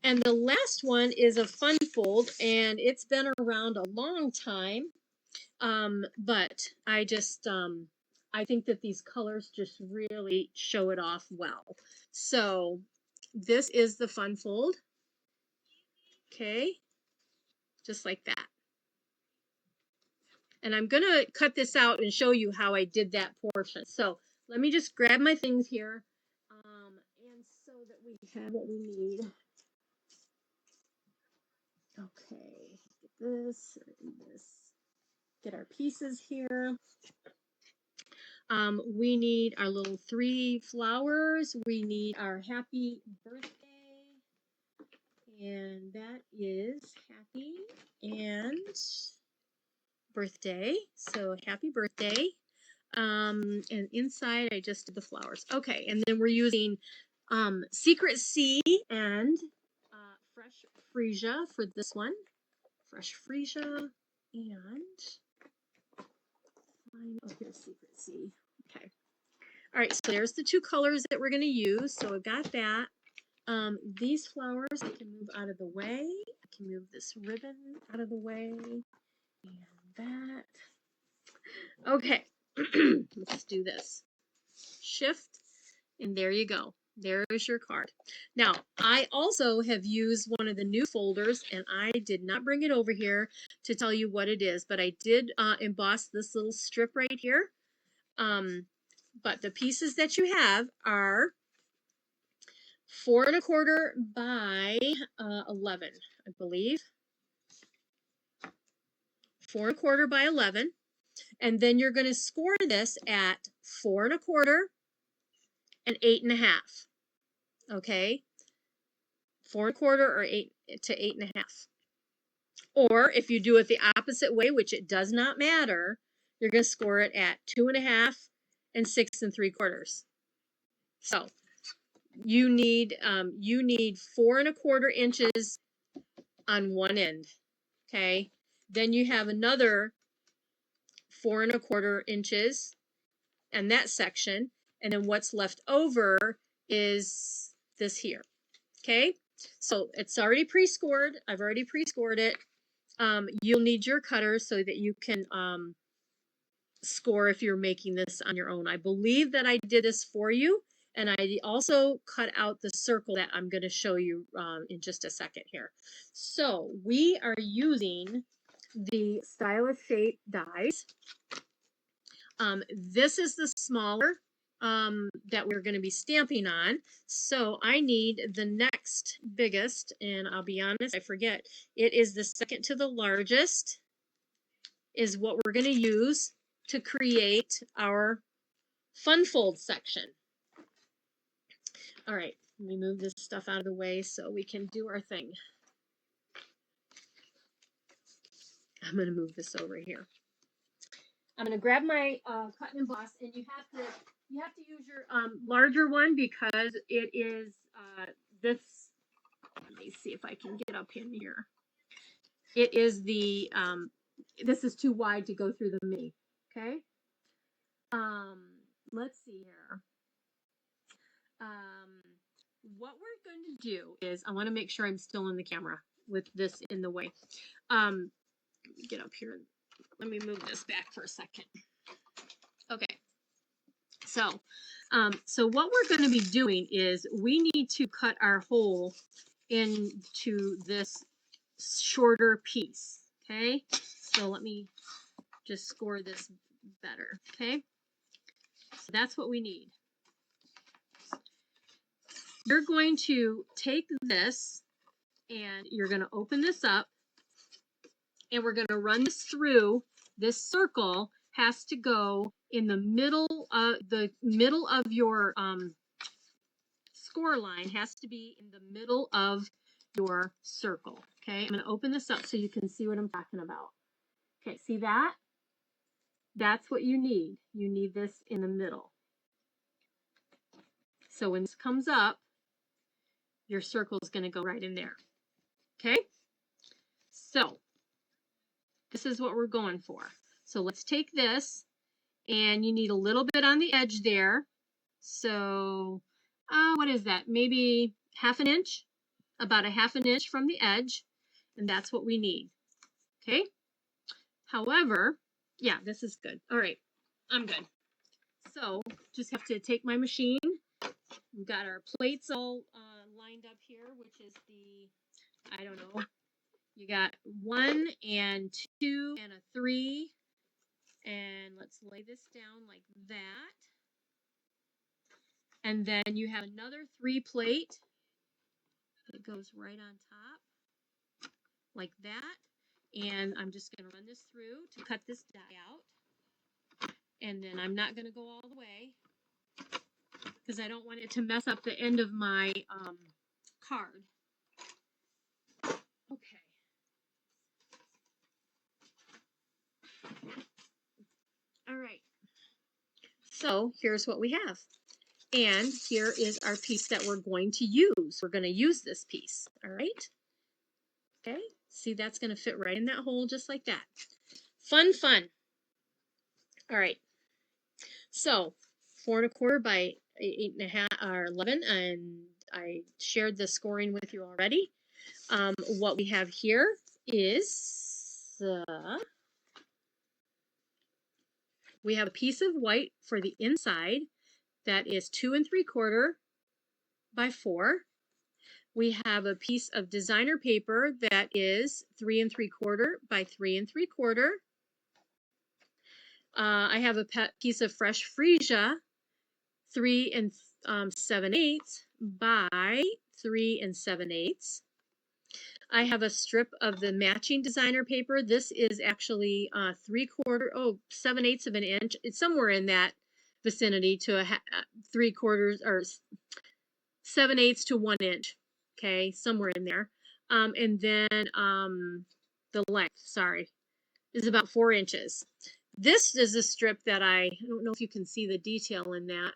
And the last one is a fun fold, and it's been around a long time. But I just, I think that these colors just really show it off well. So this is the fun fold. Okay, just like that. And I'm going to cut this out and show you how I did that portion. So let me just grab my things here. And so that we have what we need. Okay, get this, get our pieces here. We need our little 3 flowers. We need our happy birthday. And that is happy and birthday. So happy birthday. And inside I just did the flowers. Okay, and then we're using Secret Sea and Fresh Freesia for this one. Fresh Freesia and oh, here's Secret Sea. Okay. All right, so there's the 2 colors that we're going to use. So I've got that. These flowers, I can move out of the way. I can move this ribbon out of the way. And that. Okay, let's do this. Shift, and there you go. There's your card. Now, I also have used one of the new folders, and I did not bring it over here to tell you what it is, but I did emboss this little strip right here. But the pieces that you have are 4 1/4 by 11, I believe. 4 1/4 by 11. And then you're going to score this at 4 1/4 and 8 1/2. Okay, 4 1/4 or 8 to 8 1/2. Or if you do it the opposite way, which it does not matter, you're going to score it at 2.5 and 6 3/4. So you need 4 1/4 inches on one end. Okay. Then you have another 4 1/4 inches in that section. And then what's left over is this here. Okay. So it's already pre-scored. I've already pre-scored it. You'll need your cutter so that you can score if you're making this on your own. I believe that I did this for you, and I also cut out the circle that I'm going to show you in just a second here. So we are using the Stylish Shape dies. This is the smaller that we're going to be stamping on. So I need the next biggest, and I'll be honest, I forget. It is the second to the largest is what we're going to use to create our fun fold section. All right, let me move this stuff out of the way so we can do our thing. I'm going to move this over here. I'm going to grab my cut and emboss, and you have to use your larger one because it is this. Let me see if I can get up in here. It is the this is too wide to go through the mini. Okay. Let's see here. What we're going to do is I want to make sure I'm still in the camera with this in the way. Let me get up here. Let me move this back for a second. Okay. So what we're going to be doing is we need to cut our hole into this shorter piece. Okay. So let me just score this better. Okay. So that's what we need. You're going to take this and you're going to open this up and we're going to run this through. This circle has to go in the middle of your score line has to be in the middle of your circle. Okay, I'm going to open this up so you can see what I'm talking about. Okay, see that? That's what you need. You need this in the middle. So when this comes up, your circle is going to go right in there. Okay? So this is what we're going for. So let's take this, and you need a little bit on the edge there. So what is that? Maybe half an inch, about a half an inch from the edge, and that's what we need. Okay? However, yeah, this is good. All right, I'm good. So just have to take my machine. We've got our plates all lined up here, which is the, I don't know, you got 1 and 2 and a 3. And let's lay this down like that. And then you have another 3 plate that goes right on top like that. And I'm just going to run this through to cut this die out. And then I'm not going to go all the way because I don't want it to mess up the end of my card. Okay. All right. So here's what we have. And here is our piece that we're going to use. We're going to use this piece. All right. Okay. See, that's going to fit right in that hole just like that. Fun, fun. All right. So 4 1/4 by 8.5 or 11, and I shared the scoring with you already. What we have here is we have a piece of white for the inside that is 2 3/4 by 4. We have a piece of designer paper that is 3 3/4 by 3 3/4. I have a piece of fresh freesia, 3 7/8 by 3 7/8. I have a strip of the matching designer paper. This is actually 7/8 of an inch. It's somewhere in that vicinity to a 3/4 or 7/8 to 1 inch. Okay, somewhere in there. And then the length. Sorry, is about 4 inches. This is a strip that I don't know if you can see the detail in that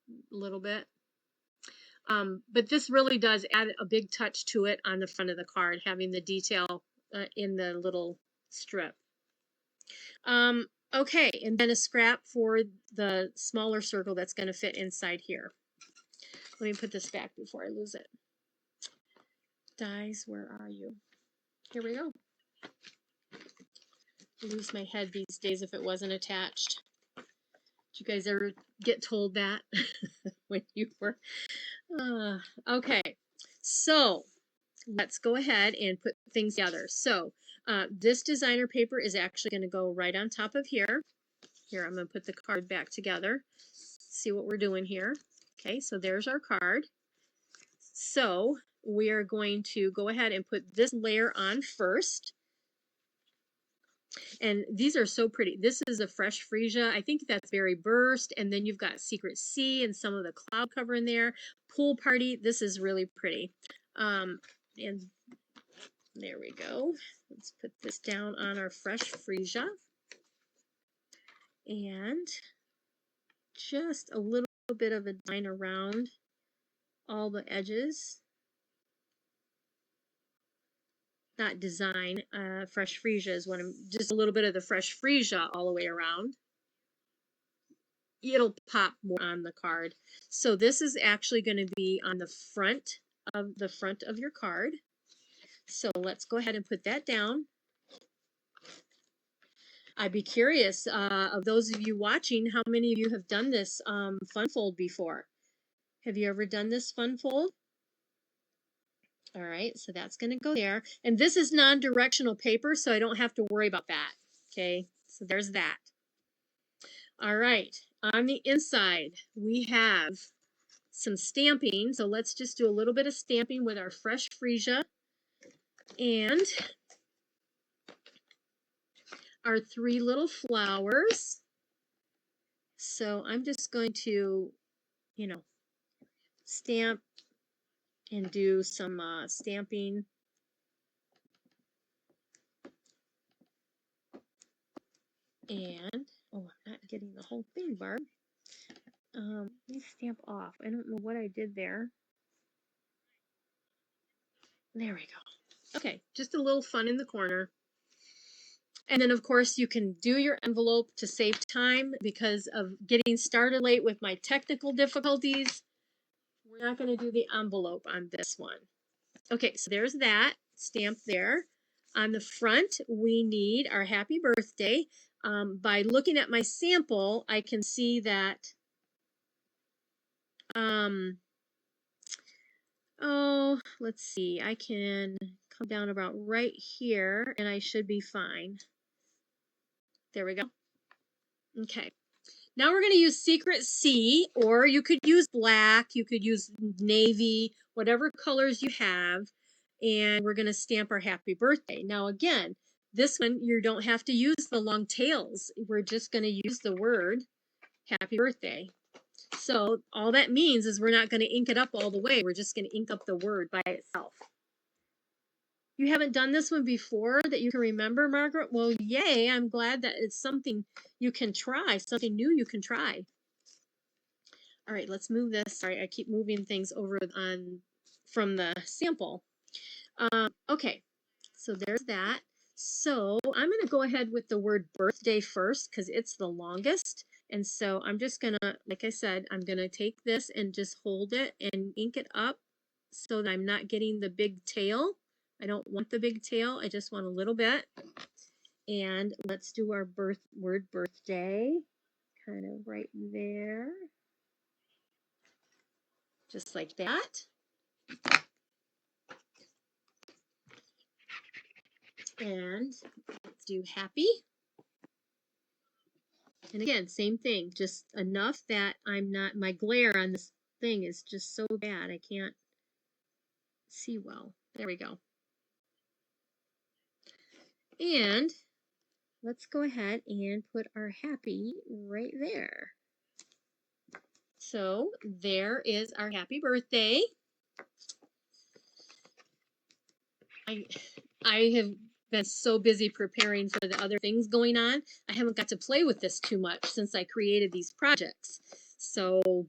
a little bit. But this really does add a big touch to it on the front of the card, having the detail in the little strip. Okay, and then a scrap for the smaller circle that's going to fit inside here. Let me put this back before I lose it. Dies, where are you? Here we go. I lose my head these days if it wasn't attached. Did you guys ever get told that when you were? Okay, so let's go ahead and put things together. So this designer paper is actually going to go right on top of here. Here, I'm going to put the card back together. See what we're doing here. Okay, so there's our card. So we are going to go ahead and put this layer on first. And these are so pretty. This is a fresh freesia. I think that's Berry Burst. And then you've got Secret Sea and some of the cloud cover in there. Pool Party. This is really pretty. And there we go. Let's put this down on our fresh freesia. And just a little bit of a line around all the edges. Not design, fresh freesia is what I'm, just a little bit of the fresh freesia all the way around. It'll pop more on the card. So this is actually going to be on the front of your card. So let's go ahead and put that down. I'd be curious, of those of you watching, how many of you have done this fun fold before? Have you ever done this fun fold? All right, so that's going to go there. And this is non-directional paper, so I don't have to worry about that. Okay, so there's that. All right, on the inside, we have some stamping. So let's just do a little bit of stamping with our fresh freesia. And our 3 little flowers. So I'm just going to, stamp and do some stamping. And, oh, I'm not getting the whole thing, Barb. Let me stamp off. I don't know what I did there. There we go. Okay, just a little fun in the corner. And then, of course, you can do your envelope to save time because of getting started late with my technical difficulties. We're not going to do the envelope on this one. Okay, so there's that stamp there. On the front, we need our happy birthday. By looking at my sample, I can see that, let's see, I can come down about right here and I should be fine. There we go. Okay. Now we're going to use Secret Sea, or you could use black, you could use navy, whatever colors you have, and we're going to stamp our happy birthday. Now again, this one you don't have to use the long tails. We're just going to use the word happy birthday. So all that means is we're not going to ink it up all the way. We're just going to ink up the word by itself. You haven't done this one before that you can remember, Margaret? Well, yay, I'm glad that it's something you can try, something new you can try. All right, let's move this. Sorry, I keep moving things over from the sample. Okay, so there's that. So I'm going to go ahead with the word birthday first because it's the longest. And so I'm just going to, like I said, I'm going to take this and just hold it and ink it up so that I'm not getting the big tail. I don't want the big tail. I just want a little bit. And let's do our word birthday kind of right there. Just like that. And let's do happy. And again, same thing, just enough that my glare on this thing is just so bad I can't see well. There we go. And let's go ahead and put our happy right there. So there is our happy birthday. I have been so busy preparing for the other things going on. I haven't got to play with this too much since I created these projects. So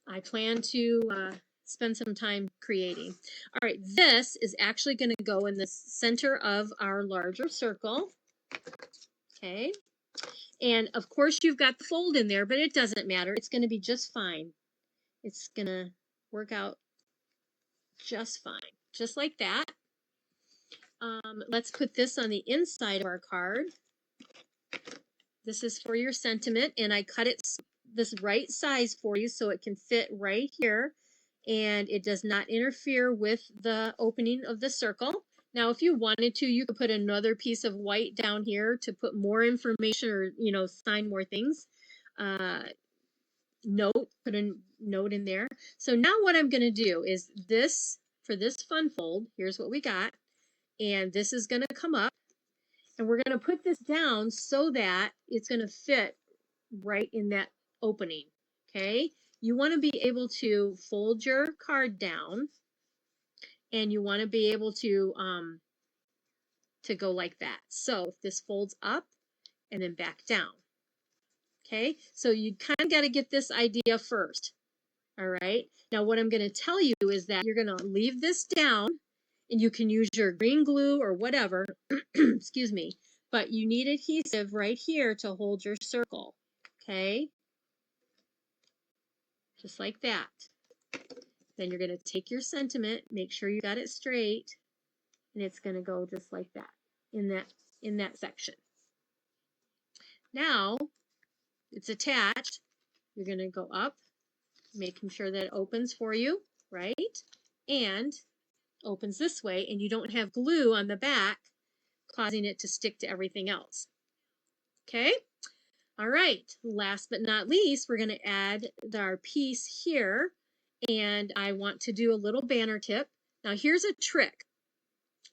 I plan to spend some time creating. All right, this is actually going to go in the center of our larger circle. Okay. And of course you've got the fold in there, but it doesn't matter. It's going to be just fine. It's going to work out just fine. Just like that. Let's put this on the inside of our card. This is for your sentiment, and I cut it this right size for you so it can fit right here, and it does not interfere with the opening of the circle. Now, if you wanted to, you could put another piece of white down here to put more information or, you know, sign more things. Put a note in there. So now what I'm going to do is this, for this fun fold, here's what we got. And this is going to come up. And we're going to put this down so that it's going to fit right in that opening. Okay? You want to be able to fold your card down. And you want to be able to go like that. So if this folds up and then back down. Okay? So you kind of got to get this idea first. All right? Now what I'm going to tell you is that you're going to leave this down, and you can use your green glue or whatever, excuse me, but you need adhesive right here to hold your circle. Okay? Just like that. Then you're going to take your sentiment, make sure you got it straight, and it's going to go just like that in that section. Now, it's attached. You're going to go up, making sure that it opens for you, right? And opens this way, and you don't have glue on the back causing it to stick to everything else. Okay? All right. Last but not least, we're going to add our piece here, and I want to do a little banner tip. Now, here's a trick.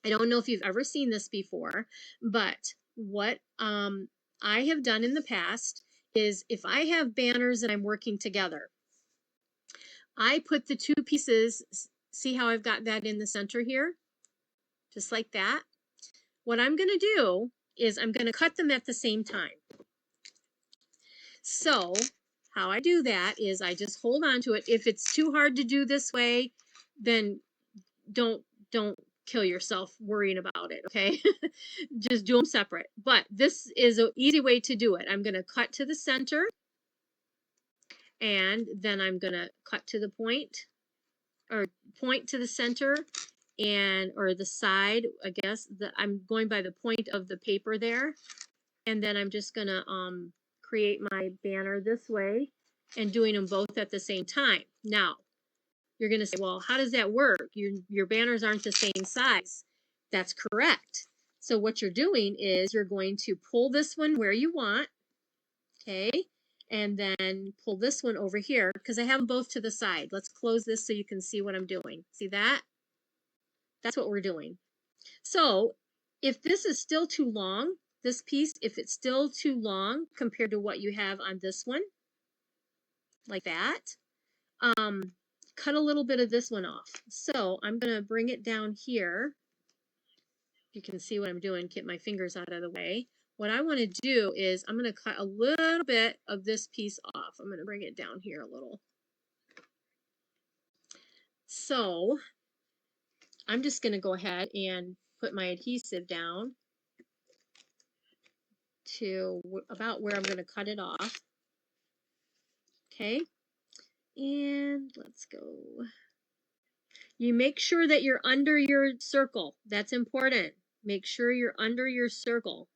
I don't know if you've ever seen this before, but what I have done in the past is if I have banners that I'm working together, I put the two pieces, see how I've got that in the center here? Just like that. What I'm going to do is I'm going to cut them at the same time. So how I do that is I just hold on to it. If it's too hard to do this way, then don't kill yourself worrying about it, okay? Just do them separate. But this is an easy way to do it. I'm going to cut to the center, and then I'm going to cut to the point, or point to the center, and or the side, I guess. I'm going by the point of the paper there, and then I'm just going to create my banner this way and doing them both at the same time. Now, you're going to say, well, how does that work? Your banners aren't the same size. That's correct. So what you're doing is you're going to pull this one where you want, okay, and then pull this one over here because I have them both to the side. Let's close this so you can see what I'm doing. See that? That's what we're doing. So if this is still too long, this piece, if it's still too long compared to what you have on this one, like that, cut a little bit of this one off. So I'm going to bring it down here. You can see what I'm doing, get my fingers out of the way. What I want to do is I'm going to cut a little bit of this piece off. I'm going to bring it down here a little. So I'm just going to go ahead and put my adhesive down to about where I'm going to cut it off. Okay. And let's go. You make sure that you're under your circle. That's important. Make sure you're under your circle.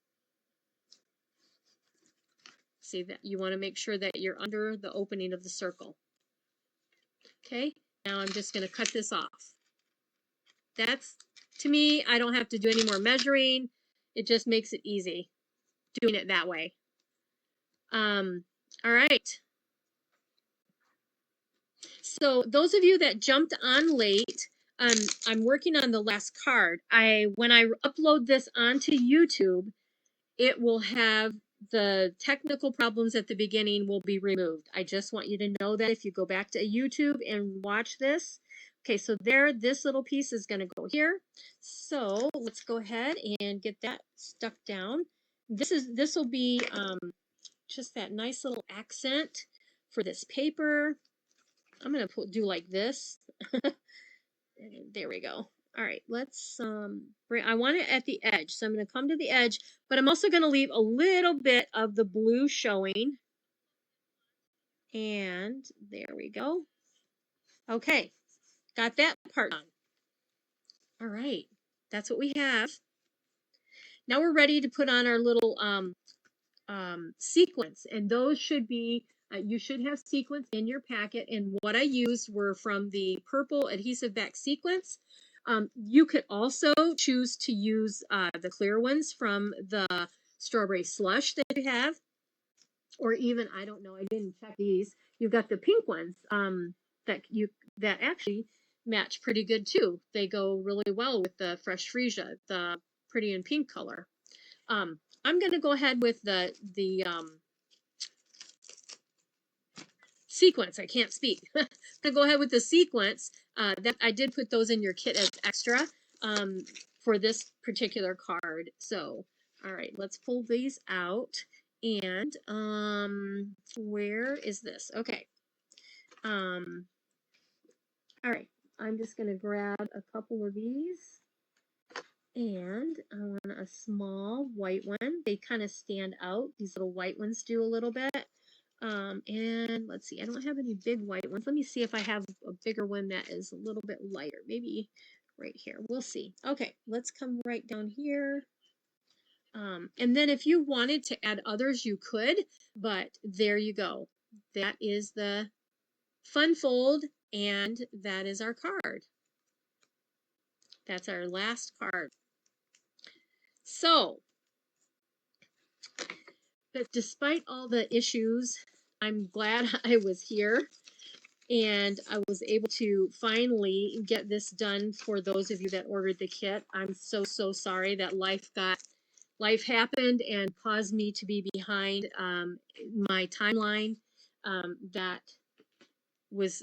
See that you want to make sure that you're under the opening of the circle. Okay, now I'm just going to cut this off. That's, to me, I don't have to do any more measuring. It just makes it easy doing it that way. All right. So those of you that jumped on late, I'm working on the last card. When I upload this onto YouTube, it will have the technical problems at the beginning will be removed. I just want you to know that if you go back to YouTube and watch this, Okay, so there, this little piece is going to go here. So let's go ahead and get that stuck down. This will be just that nice little accent for this paper. I'm going to do like this. And there we go. All right, let's I want it at the edge. So I'm going to come to the edge, but I'm also going to leave a little bit of the blue showing. And there we go. Okay, got that part done. All right, that's what we have. Now we're ready to put on our little sequins, and those should be, you should have sequins in your packet, and what I used were from the purple adhesive back sequins. You could also choose to use the clear ones from the strawberry slush that you have, or even, I don't know, I didn't check these. You've got the pink ones that actually match pretty good too. They go really well with the fresh freesia, the pretty and pink color. I'm going to go ahead with the sequence. I can't speak. I'm going to go ahead with the sequence. That I did put those in your kit as extra for this particular card. So, all right, let's pull these out. And where is this? Okay. All right, I'm just going to grab a couple of these. And I want a small white one. They kind of stand out. These little white ones do a little bit. And let's see, I don't have any big white ones. Let me see if I have a bigger one that is a little bit lighter. Maybe right here. We'll see. Okay, let's come right down here. And then if you wanted to add others, you could. But there you go. That is the fun fold. And that is our card. That's our last card. So, but despite all the issues, I'm glad I was here and I was able to finally get this done for those of you that ordered the kit. I'm so sorry that life happened and caused me to be behind my timeline that was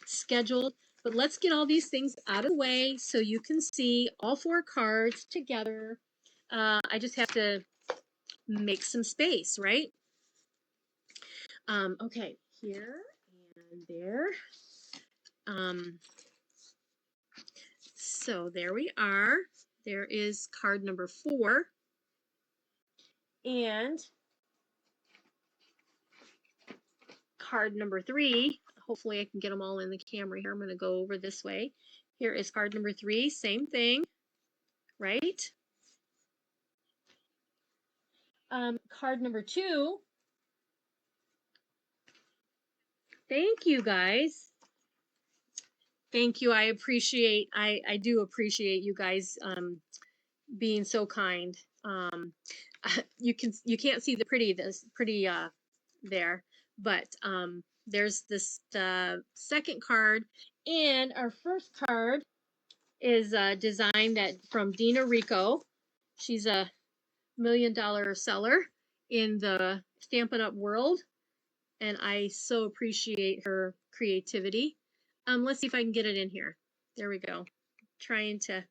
scheduled. But let's get all these things out of the way so you can see all 4 cards together. I just have to make some space, right? Okay, here and there. So there we are. There is card number 4. And card number 3. Hopefully I can get them all in the camera here. I'm going to go over this way. Here is card number 3. Same thing, right? Card number 2. Thank you, guys. Thank you. I do appreciate you guys being so kind. You can't see the pretty there, but there's this second card, and our first card is a design that from Dina Rico. She's a $1 million seller in the Stampin' Up! World, and I so appreciate her creativity. Let's see if I can get it in here. There we go. Trying to.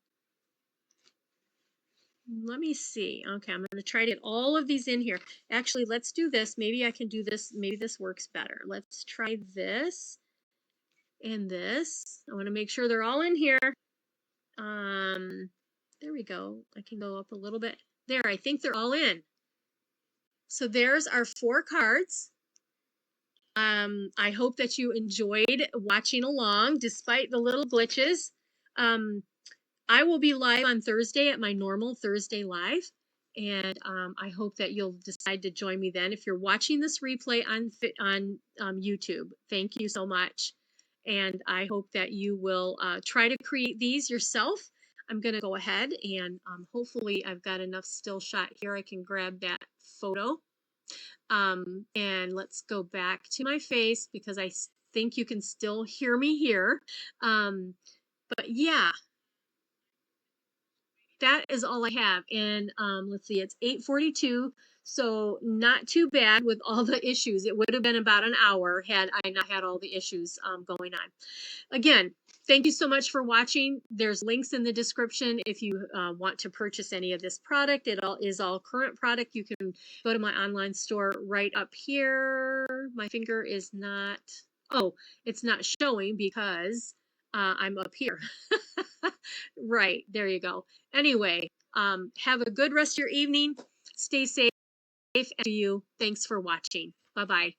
Let me see. Okay, I'm going to try to get all of these in here. Actually, let's do this. Maybe I can do this. Maybe this works better. Let's try this and this. I want to make sure they're all in here. There we go. I can go up a little bit. There, I think they're all in. So there's our 4 cards. I hope that you enjoyed watching along despite the little glitches. I will be live on Thursday at my normal Thursday live, and I hope that you'll decide to join me then. If you're watching this replay on YouTube, thank you so much, and I hope that you will try to create these yourself. I'm going to go ahead and hopefully I've got enough still shot here. I can grab that photo. And let's go back to my face because I think you can still hear me here. But yeah. That is all I have. And let's see, it's 8:42, so not too bad with all the issues. It would have been about an hour had I not had all the issues going on. Again, Thank you so much for watching. There's links in the description if you want to purchase any of this product. It all is all current product. You can go to my online store right up here. My finger is not, oh, it's not showing because I'm up here. Right, there you go. Anyway, have a good rest of your evening. Stay safe and to you. Thanks for watching. Bye-bye.